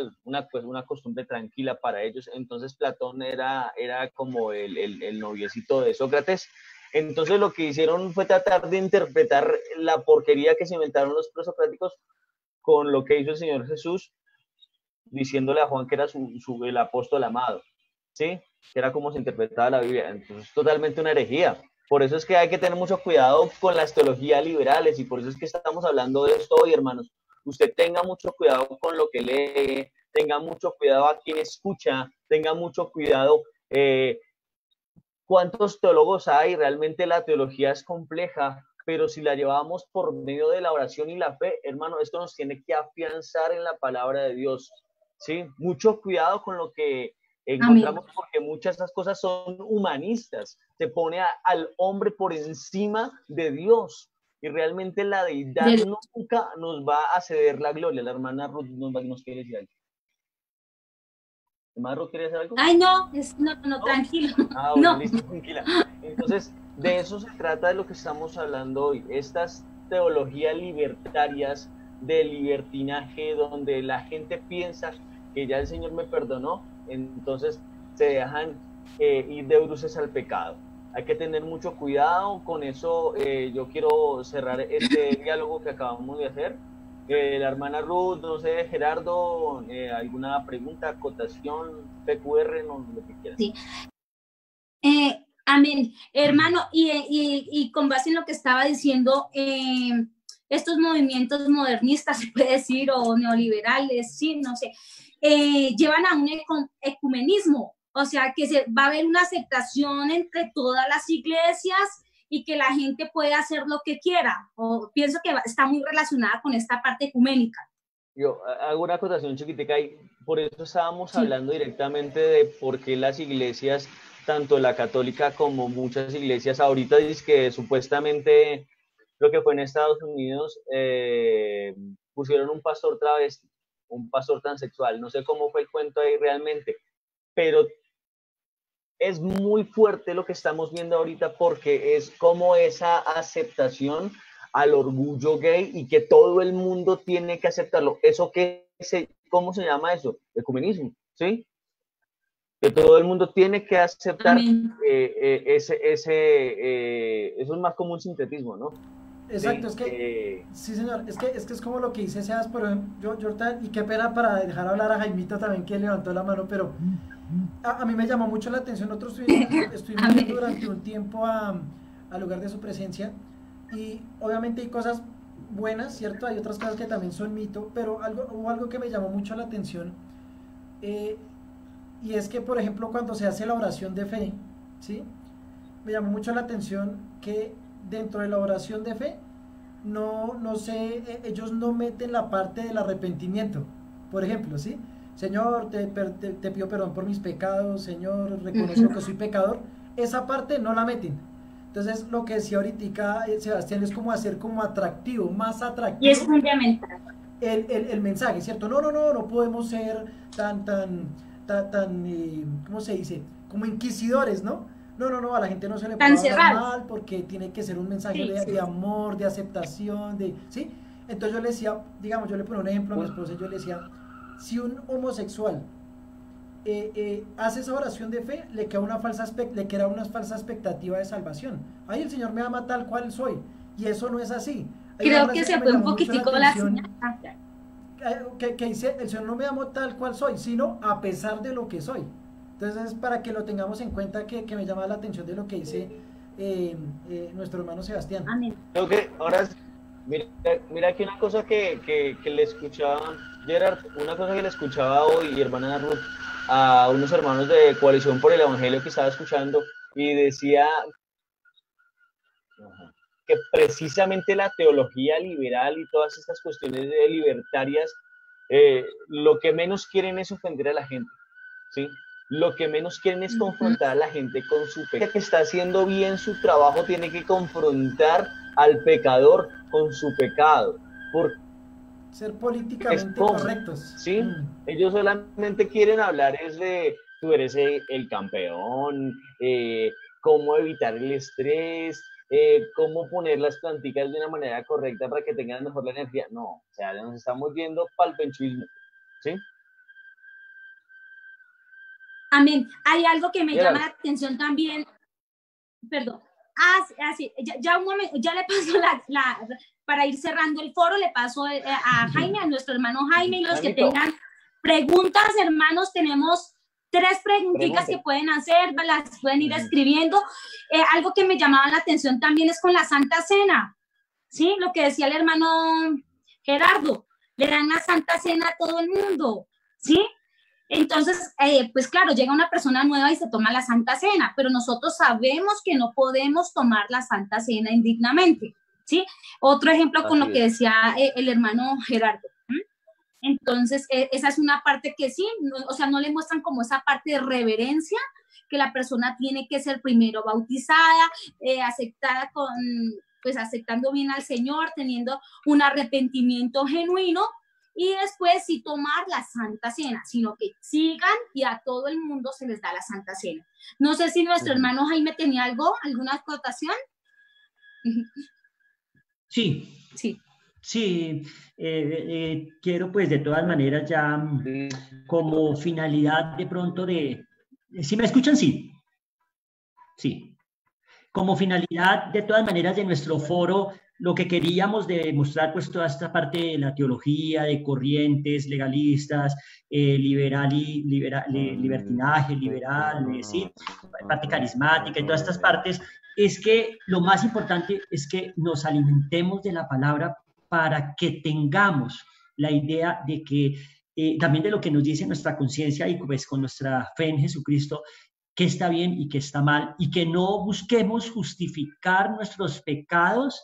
pues, una costumbre tranquila para ellos. Entonces Platón era como el noviecito de Sócrates. Entonces lo que hicieron fue tratar de interpretar la porquería que se inventaron los presocráticos con lo que hizo el Señor Jesús, diciéndole a Juan que era el apóstol amado, ¿sí? Que era como se interpretaba la Biblia. Entonces, totalmente una herejía. Por eso es que hay que tener mucho cuidado con las teologías liberales, y por eso es que estamos hablando de esto hoy, hermanos. Usted tenga mucho cuidado con lo que lee, tenga mucho cuidado a quien escucha, tenga mucho cuidado cuántos teólogos hay. Realmente la teología es compleja, pero si la llevamos por medio de la oración y la fe, hermano, esto nos tiene que afianzar en la palabra de Dios, ¿sí? Mucho cuidado con lo que encontramos. Amén. Porque muchas de esas cosas son humanistas, se pone al hombre por encima de Dios, y realmente la deidad nunca nos va a ceder la gloria. La hermana Ruth nos quiere decir algo. ¿Hermana Ruth quiere decir algo? Ay, no, no, tranquilo. Ah, bueno, no. Listo, tranquila. Entonces, de eso se trata de lo que estamos hablando hoy, estas teologías libertarias de libertinaje, donde la gente piensa que ya el Señor me perdonó, entonces se dejan ir de bruces al pecado. Hay que tener mucho cuidado con eso. Yo quiero cerrar este diálogo que acabamos de hacer. La hermana Ruth, no sé, Gerardo, alguna pregunta, acotación, PQR, no, lo que quieras. Sí. Amén. Hermano, y con base en lo que estaba diciendo, estos movimientos modernistas, se puede decir, o neoliberales, sí, no sé, llevan a un ecumenismo, o sea, que va a haber una aceptación entre todas las iglesias y que la gente puede hacer lo que quiera. O pienso que está muy relacionada con esta parte ecuménica. Yo hago una acotación chiquitica y por eso estábamos hablando directamente de por qué las iglesias, tanto la católica como muchas iglesias ahorita, dicen que supuestamente lo que fue en Estados Unidos, pusieron un pastor travesti, un pastor transexual. No sé cómo fue el cuento ahí realmente, pero es muy fuerte lo que estamos viendo ahorita, porque es como esa aceptación al orgullo gay y que todo el mundo tiene que aceptarlo. Eso ¿cómo se llama eso? Ecumenismo, ¿sí? Que todo el mundo tiene que aceptar. Eso es más como un sintetismo, ¿no? Exacto, sí, es que, sí señor, es que es como lo que dice Sebas, por ejemplo, yo y qué pena para dejar hablar a Jaimito también, que levantó la mano, pero a mí me llamó mucho la atención. Nosotros estuvimos yendo durante un tiempo al lugar de su presencia, y obviamente hay cosas buenas, ¿cierto? Hay otras cosas que también son mito, pero hubo algo que me llamó mucho la atención, y es que, por ejemplo, cuando se hace la oración de fe, ¿sí? Me llamó mucho la atención que dentro de la oración de fe, ellos no meten la parte del arrepentimiento, por ejemplo, ¿sí? Señor, te pido perdón por mis pecados, Señor, reconozco que soy pecador. Esa parte no la meten. Entonces, lo que decía ahorita Sebastián es como hacer como atractivo, más atractivo. Y es fundamental. El mensaje, ¿cierto? No podemos ser tan, ¿cómo se dice? Como inquisidores, ¿no? No, a la gente no se le puede hablar mal, porque tiene que ser un mensaje de amor, de aceptación, ¿sí? Entonces yo le decía, digamos, yo le ponía un ejemplo a mi esposa, yo le decía, si un homosexual hace esa oración de fe, le queda una falsa expectativa de salvación. Ay, el Señor me ama tal cual soy, y eso no es así. Creo que se fue un poquitico la señal. Que dice, el Señor no me amó tal cual soy, sino a pesar de lo que soy. Entonces, para que lo tengamos en cuenta, que me llama la atención de lo que dice nuestro hermano Sebastián. Amén. Okay, ahora, mira aquí una cosa que le escuchaba, Gerard, una cosa que le escuchaba hoy, hermana Ruth, a unos hermanos de Coalición por el Evangelio que estaba escuchando, y decía que precisamente la teología liberal y todas estas cuestiones libertarias, lo que menos quieren es ofender a la gente, ¿sí? Lo que menos quieren es confrontar a la gente con su pecado. Que está haciendo bien su trabajo tiene que confrontar al pecador con su pecado. Por ser políticamente correctos. ¿Sí? Ellos solamente quieren hablar es de tú eres el campeón, cómo evitar el estrés, cómo poner las planticas de una manera correcta para que tengan mejor la energía. No, o sea, nos estamos yendo para el penchuismo, ¿sí? Amén. Hay algo que me llama la Gerard. atención también, perdón. Sí, ya un momento, ya le paso para ir cerrando el foro, le paso a Jaime, a nuestro hermano Jaime, y los que tengan preguntas, hermanos, tenemos 3 preguntitas que pueden hacer, las pueden ir escribiendo. Algo que me llamaba la atención también es con la Santa Cena, ¿sí? Lo que decía el hermano Gerardo, le dan la Santa Cena a todo el mundo, ¿sí? Entonces, pues claro, llega una persona nueva y se toma la Santa Cena, pero nosotros sabemos que no podemos tomar la Santa Cena indignamente, ¿sí? Otro ejemplo con lo que decía el hermano Gerardo. Entonces, esa es una parte que sí, o sea, no le muestran como esa parte de reverencia, que la persona tiene que ser primero bautizada, aceptada pues aceptando bien al Señor, teniendo un arrepentimiento genuino, y después sí tomar la Santa Cena, sino que sigan y a todo el mundo se les da la Santa Cena. No sé si nuestro hermano Jaime tenía alguna acotación. Sí. Sí. Sí, quiero pues de todas maneras ya como finalidad de pronto de... ¿Sí me escuchan? Sí. Sí. Como finalidad de todas maneras de nuestro foro, lo que queríamos demostrar pues toda esta parte de la teología, de corrientes legalistas, libertinaje, liberal, ¿sí? Parte carismática y todas estas partes, es que lo más importante es que nos alimentemos de la palabra para que tengamos la idea de que también de lo que nos dice nuestra conciencia y pues con nuestra fe en Jesucristo, qué está bien y qué está mal, y que no busquemos justificar nuestros pecados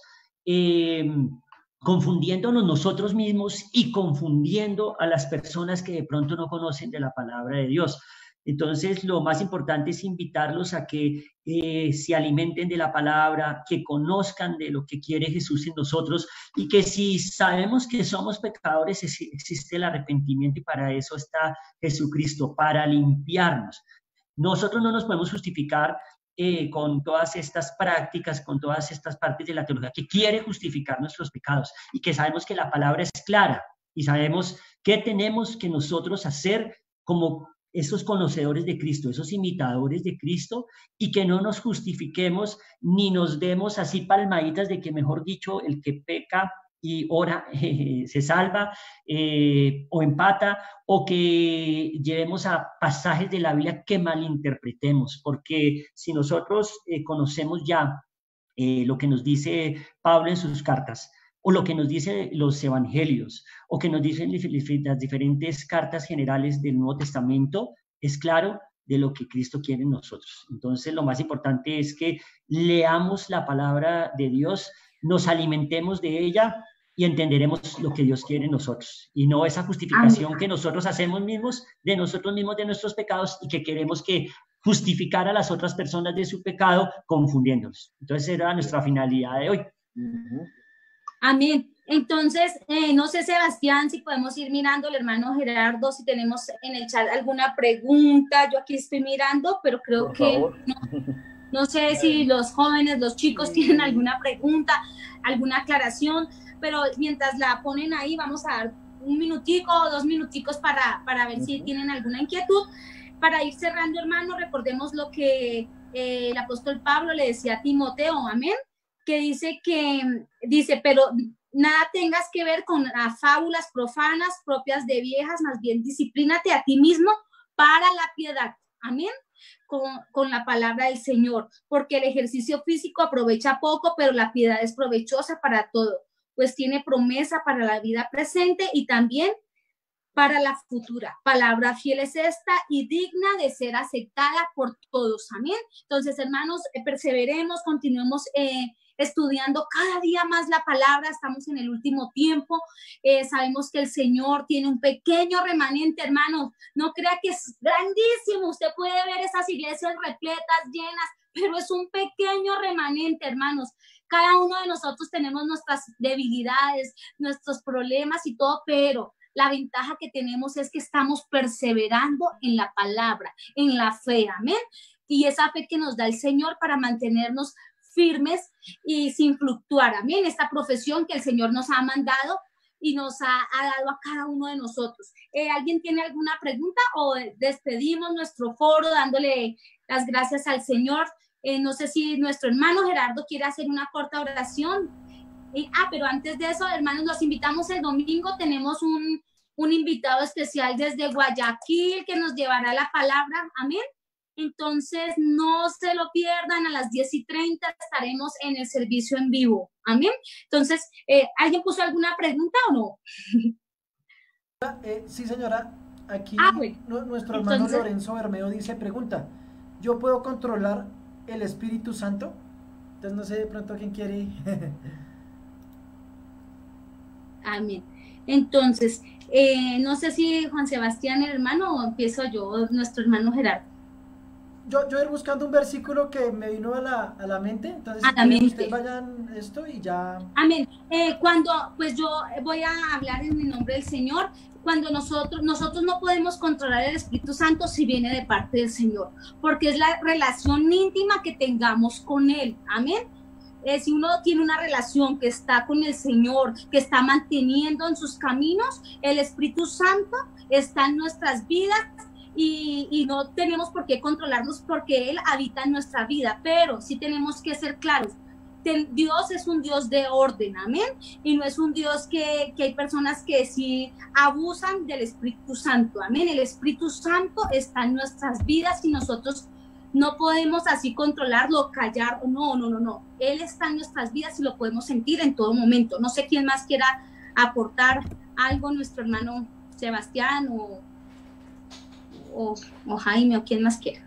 confundiéndonos nosotros mismos y confundiendo a las personas que de pronto no conocen de la palabra de Dios. Entonces, lo más importante es invitarlos a que se alimenten de la palabra, que conozcan de lo que quiere Jesús en nosotros, y que si sabemos que somos pecadores, existe el arrepentimiento, y para eso está Jesucristo, para limpiarnos. Nosotros no nos podemos justificar con todas estas prácticas, con todas estas partes de la teología que quiere justificar nuestros pecados, y que sabemos que la palabra es clara, y sabemos qué tenemos que nosotros hacer como esos conocedores de Cristo, esos imitadores de Cristo, y que no nos justifiquemos ni nos demos así palmaditas de que, mejor dicho, el que peca y ora se salva o empata, o que llevemos a pasajes de la Biblia que malinterpretemos, porque si nosotros conocemos ya lo que nos dice Pablo en sus cartas, o lo que nos dicen los evangelios, o que nos dicen las diferentes cartas generales del Nuevo Testamento, es claro de lo que Cristo quiere en nosotros. Entonces, lo más importante es que leamos la palabra de Dios, nos alimentemos de ella y entenderemos lo que Dios quiere en nosotros, y no esa justificación que nosotros hacemos mismos, de nosotros mismos, de nuestros pecados, y que queremos que justificar a las otras personas de su pecado confundiéndolos. Entonces, era nuestra finalidad de hoy. Amén. Entonces, no sé, Sebastián, si podemos ir mirando, el hermano Gerardo, si tenemos en el chat alguna pregunta. Yo aquí estoy mirando, pero creo que no sé si los jóvenes, los chicos tienen alguna pregunta, alguna aclaración, pero mientras la ponen ahí, vamos a dar 1 minutico o 2 minuticos para ver si tienen alguna inquietud. Para ir cerrando, hermano, recordemos lo que el apóstol Pablo le decía a Timoteo, amén, que dice, pero nada tengas que ver con fábulas profanas propias de viejas, más bien disciplínate a ti mismo para la piedad, amén, con la palabra del Señor, porque el ejercicio físico aprovecha poco, pero la piedad es provechosa para todo, pues tiene promesa para la vida presente y también para la futura. Palabra fiel es esta y digna de ser aceptada por todos, amén. Entonces, hermanos, perseveremos, continuemos estudiando cada día más la palabra. Estamos en el último tiempo, sabemos que el Señor tiene un pequeño remanente, hermanos, no crea que es grandísimo, usted puede ver esas iglesias repletas, llenas, pero es un pequeño remanente, hermanos. Cada uno de nosotros tenemos nuestras debilidades, nuestros problemas y todo, pero la ventaja que tenemos es que estamos perseverando en la palabra, en la fe, amén, y esa fe que nos da el Señor para mantenernos firmes y sin fluctuar. Amén. Esta profesión que el Señor nos ha mandado y nos ha dado a cada uno de nosotros. ¿Alguien tiene alguna pregunta o despedimos nuestro foro dándole las gracias al Señor? No sé si nuestro hermano Gerardo quiere hacer una corta oración. Pero antes de eso, hermanos, los invitamos el domingo. Tenemos un invitado especial desde Guayaquil que nos llevará la palabra. Amén. Entonces, no se lo pierdan, a las 10:30 estaremos en el servicio en vivo. Amén. Entonces, ¿alguien puso alguna pregunta o no? Sí, señora. Aquí bueno. Nuestro hermano Lorenzo Bermeo dice, pregunta, ¿yo puedo controlar el Espíritu Santo? Entonces, no sé de pronto quién quiere. Amén. Entonces, no sé si Juan Sebastián, el hermano, o empiezo yo, nuestro hermano Gerardo. Yo ir buscando un versículo que me vino a la mente, entonces ustedes vayan esto y ya. Amén. Pues yo voy a hablar en el nombre del Señor. Cuando nosotros no podemos controlar el Espíritu Santo si viene de parte del Señor, porque es la relación íntima que tengamos con Él. Amén. Si uno tiene una relación que está con el Señor, que está manteniendo en sus caminos, el Espíritu Santo está en nuestras vidas. Y no tenemos por qué controlarnos porque Él habita en nuestra vida, pero sí tenemos que ser claros. Dios es un Dios de orden, amén, y no es un Dios que hay personas que sí abusan del Espíritu Santo, amén. El Espíritu Santo está en nuestras vidas y nosotros no podemos así controlarlo, callar, no. Él está en nuestras vidas y lo podemos sentir en todo momento. No sé quién más quiera aportar algo, nuestro hermano Sebastián o Jaime, o quien más quiera.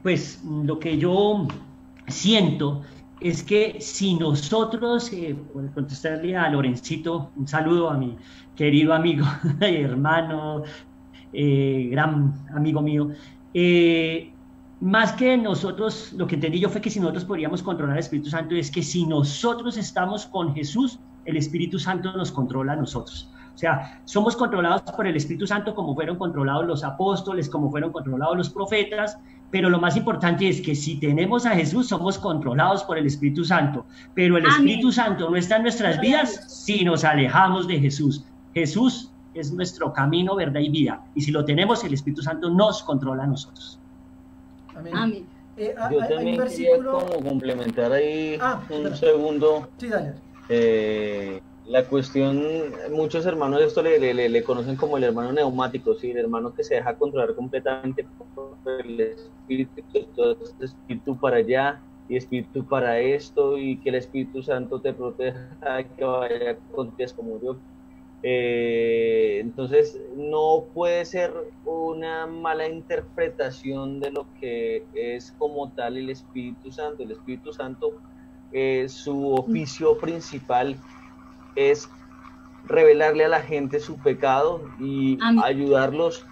Pues lo que yo siento es que si nosotros, por contestarle a Lorencito, un saludo a mi querido amigo, hermano, gran amigo mío, más que nosotros, lo que entendí yo fue que si nosotros podríamos controlar el Espíritu Santo, es que si nosotros estamos con Jesús, el Espíritu Santo nos controla a nosotros. O sea, somos controlados por el Espíritu Santo como fueron controlados los apóstoles, como fueron controlados los profetas, pero lo más importante es que si tenemos a Jesús, somos controlados por el Espíritu Santo, pero el Espíritu Santo no está en nuestras vidas si nos alejamos de Jesús. Jesús es nuestro camino, verdad y vida, y si lo tenemos, el Espíritu Santo nos controla a nosotros. Amén. Yo también quería como complementar ahí un segundo. Sí, dale. La cuestión, muchos hermanos esto le conocen como el hermano neumático, ¿sí? El hermano que se deja controlar completamente por el espíritu, entonces espíritu para allá y espíritu para esto, y que el Espíritu Santo te proteja, que vaya contigo como yo. Entonces no puede ser una mala interpretación de lo que es como tal el Espíritu Santo. El Espíritu Santo, su oficio principal es revelarle a la gente su pecado y ayudarlos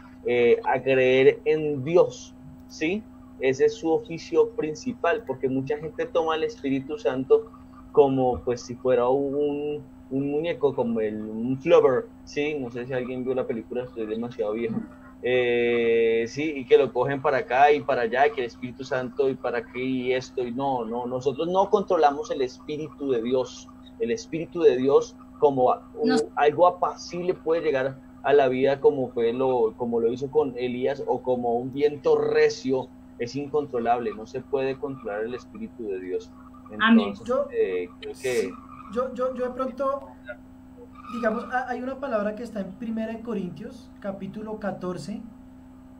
a creer en Dios, ¿sí? Ese es su oficio principal, porque mucha gente toma al Espíritu Santo como pues si fuera un muñeco, como un Flubber, ¿sí? No sé si alguien vio la película, estoy demasiado viejo. Sí, y que lo cogen para acá y para allá, que el Espíritu Santo y para qué y esto, y no, nosotros no controlamos el Espíritu de Dios. El Espíritu de Dios como algo apacible puede llegar a la vida como lo hizo con Elías, o como un viento recio, es incontrolable, no se puede controlar el Espíritu de Dios. Entonces, creo que... Yo de pronto, digamos, hay una palabra que está en 1 Corintios, capítulo 14,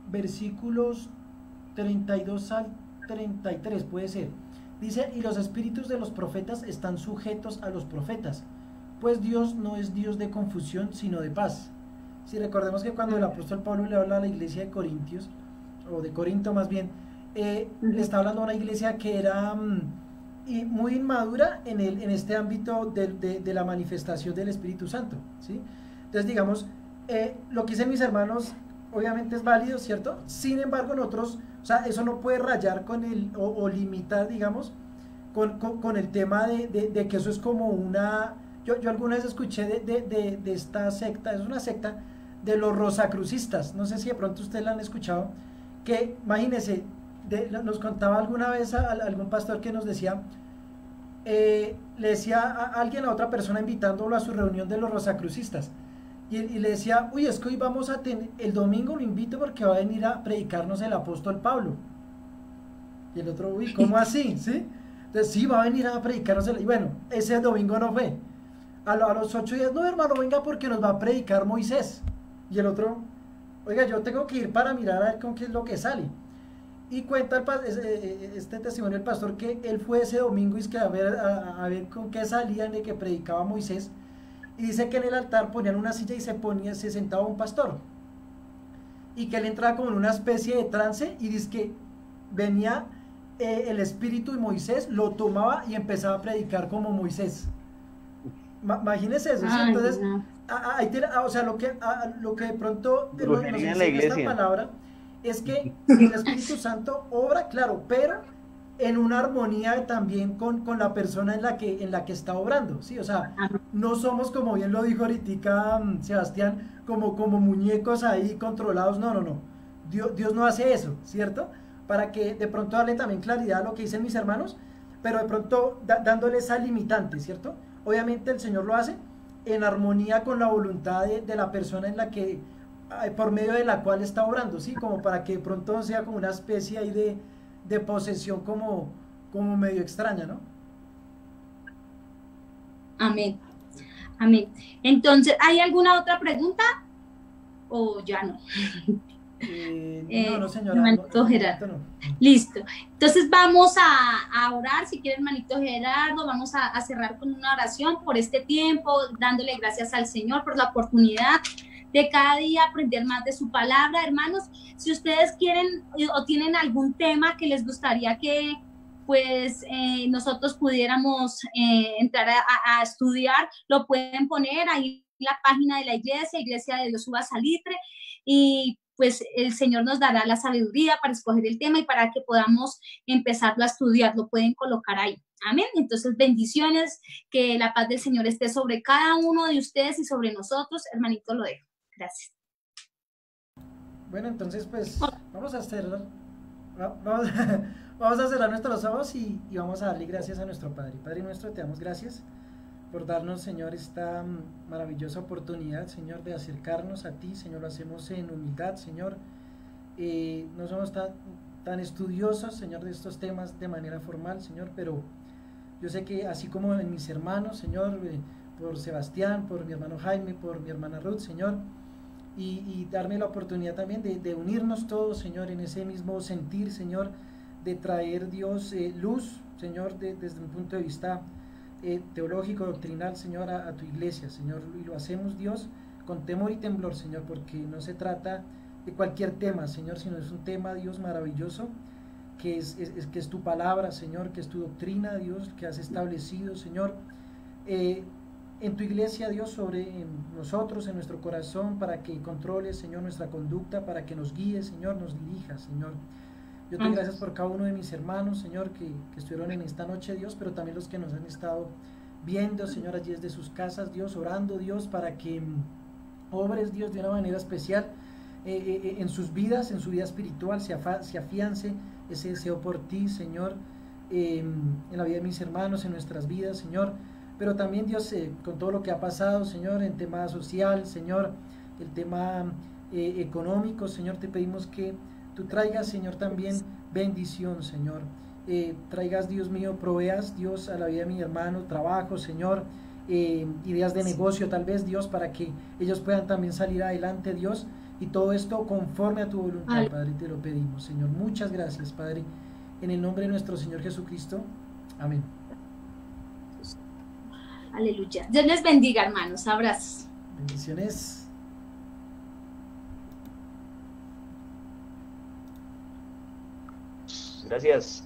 versículos 32 al 33, puede ser. Dice, y los espíritus de los profetas están sujetos a los profetas, pues Dios no es Dios de confusión, sino de paz. Si recordemos que cuando el apóstol Pablo le habla a la iglesia de Corintios, o de Corinto más bien, le está hablando a una iglesia que era muy inmadura en este ámbito de la manifestación del Espíritu Santo, ¿sí? Entonces, digamos, lo que dicen mis hermanos, obviamente es válido, ¿cierto? Sin embargo, nosotros, o sea, eso no puede rayar con o limitar, digamos, con el tema de que eso es como una... Yo alguna vez escuché de esta secta, es una secta de los rosacrucistas, no sé si de pronto ustedes la han escuchado, que imagínense, nos contaba alguna vez algún pastor que nos decía, le decía a alguien, a otra persona invitándolo a su reunión de los rosacrucistas, y le decía, uy, es que hoy vamos a tener, el domingo lo invito porque va a venir a predicarnos el apóstol Pablo. Y el otro, uy, ¿cómo así? ¿Sí? Entonces, sí, va a venir a predicarnos, y bueno, ese domingo no fue. A los 8 días, no, hermano, venga porque nos va a predicar Moisés. Y el otro, oiga, yo tengo que ir para mirar a ver con qué es lo que sale. Y cuenta este testimonio del pastor que él fue ese domingo y es que a ver con qué salían de que predicaba Moisés. Y dice que en el altar ponían una silla y se sentaba un pastor. Y que él entraba como en una especie de trance y dice que venía el espíritu de Moisés, lo tomaba y empezaba a predicar como Moisés. Imagínense eso, ¿sí? Entonces, no. O sea, lo que de pronto nos enseña esta palabra es que el Espíritu Santo obra, claro, pero en una armonía también con la persona en la que está obrando, ¿sí? O sea, no somos, como bien lo dijo ahorita Sebastián, como muñecos ahí controlados, no. Dios no hace eso, ¿cierto? Para que de pronto darle también claridad a lo que dicen mis hermanos, pero de pronto dándole esa limitante, ¿cierto? Obviamente el Señor lo hace en armonía con la voluntad de la persona en la que, por medio de la cual está obrando, ¿sí? Como para que de pronto sea como una especie ahí de posesión como medio extraña, ¿no? Amén. Entonces, ¿hay alguna otra pregunta? ¿O ya no? No, señora. Hermanito Gerardo. No. Listo. Entonces vamos a orar, si quiere, hermanito Gerardo, vamos a cerrar con una oración por este tiempo, dándole gracias al Señor por la oportunidad de cada día aprender más de su palabra. Hermanos, si ustedes quieren o tienen algún tema que les gustaría que pues nosotros pudiéramos entrar a estudiar, lo pueden poner ahí en la página de la Iglesia de Dios Uvas Salitre, y pues el Señor nos dará la sabiduría para escoger el tema y para que podamos empezarlo a estudiar. Lo pueden colocar ahí. Amén. Entonces, bendiciones, que la paz del Señor esté sobre cada uno de ustedes y sobre nosotros. Hermanito, lo dejo. Gracias. Bueno, entonces, pues, vamos a cerrar nuestros ojos y vamos a darle gracias a nuestro Padre. Padre nuestro, te damos gracias por darnos, Señor, esta maravillosa oportunidad, Señor, de acercarnos a ti. Señor, lo hacemos en humildad, Señor. No somos tan estudiosos, Señor, de estos temas de manera formal, Señor, pero yo sé que así como en mis hermanos, Señor, por Sebastián, por mi hermano Jaime, por mi hermana Ruth, Señor, y darme la oportunidad también de unirnos todos, Señor, en ese mismo sentir, Señor, de traer, Dios, luz, Señor, desde un punto de vista teológico, doctrinal, Señor, a tu iglesia, Señor, y lo hacemos, Dios, con temor y temblor, Señor, porque no se trata de cualquier tema, Señor, sino es un tema, Dios, maravilloso, que es tu palabra, Señor, que es tu doctrina, Dios, que has establecido, Señor, en tu iglesia, Dios, sobre nosotros, en nuestro corazón, para que controles, Señor, nuestra conducta, para que nos guíes, Señor, nos dirijas, Señor. Yo te doy gracias por cada uno de mis hermanos, Señor, que estuvieron en esta noche, Dios, pero también los que nos han estado viendo, Señor, allí desde sus casas, Dios, orando, Dios, para que obres, Dios, de una manera especial en sus vidas, en su vida espiritual, se afiance ese deseo por ti, Señor, en la vida de mis hermanos, en nuestras vidas, Señor, pero también, Dios, con todo lo que ha pasado, Señor, en tema social, Señor, el tema económico, Señor, te pedimos que tú traigas, Señor, también bendición, Señor. Traigas, Dios mío, proveas, Dios, a la vida de mi hermano, trabajo, Señor, ideas de negocio, tal vez, Dios, para que ellos puedan también salir adelante, Dios, y todo esto conforme a tu voluntad, Padre, te lo pedimos, Señor. Muchas gracias, Padre, en el nombre de nuestro Señor Jesucristo. Amén. Aleluya. Dios les bendiga, hermanos. Abrazos. Bendiciones. Gracias.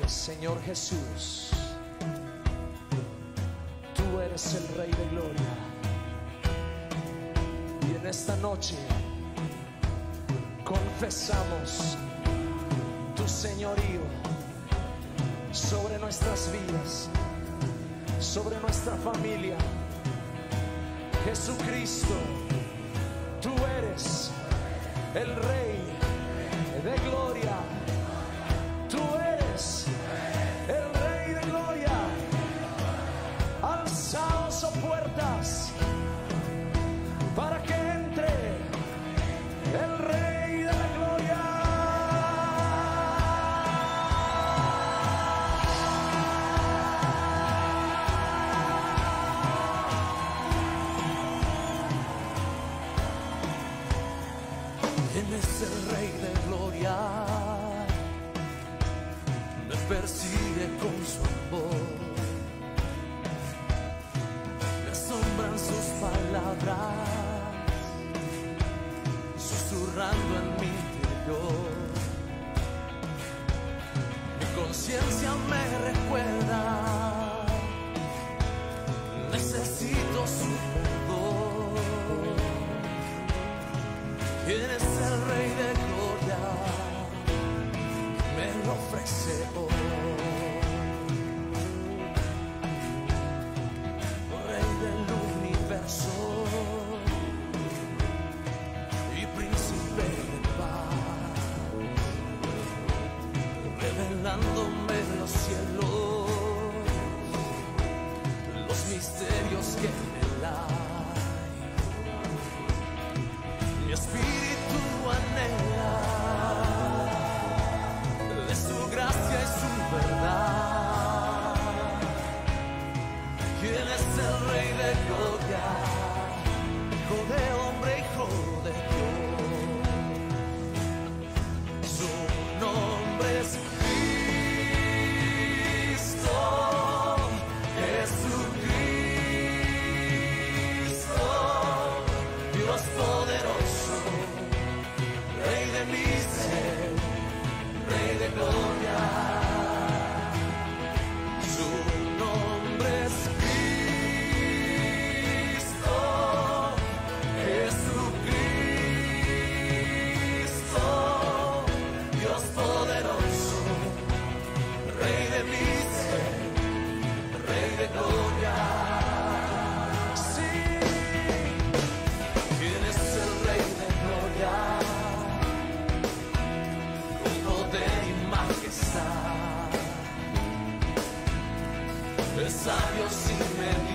Señor Jesús, tú eres eres el Rey de Gloria. Y en esta noche confesamos tu señorío sobre nuestras vidas, sobre nuestra familia. Jesucristo, tú eres el Rey de Gloria. Tú eres el Rey de Gloria. Alzaos, oh puertas, para que entre el Rey de la Gloria. Él es el Rey de Gloria, me persigue con su amor, me asombran sus palabras, susurrando en mi interior. Mi conciencia me recuerda, necesito su perdón. Eres el Rey de Gloria, me lo ofrece hoy. Rey del universo y príncipe de paz, revelándome los cielos, los misterios que en él hay. Mi espíritu anhela de su gracia y su verdad. ¿Quién es el Rey de Gloria? Hijo de hombre, hijo de Dios. Su nombre es Cristo, Jesucristo, Dios poderoso, Rey de mi ser, Rey de Gloria. Su nombre es Cristo, Jesucristo, Dios poderoso, Rey de mi ser, Rey de Gloria. Sí, ¿quién es el Rey de Gloria? Con poder y majestad, es sabio sin medida.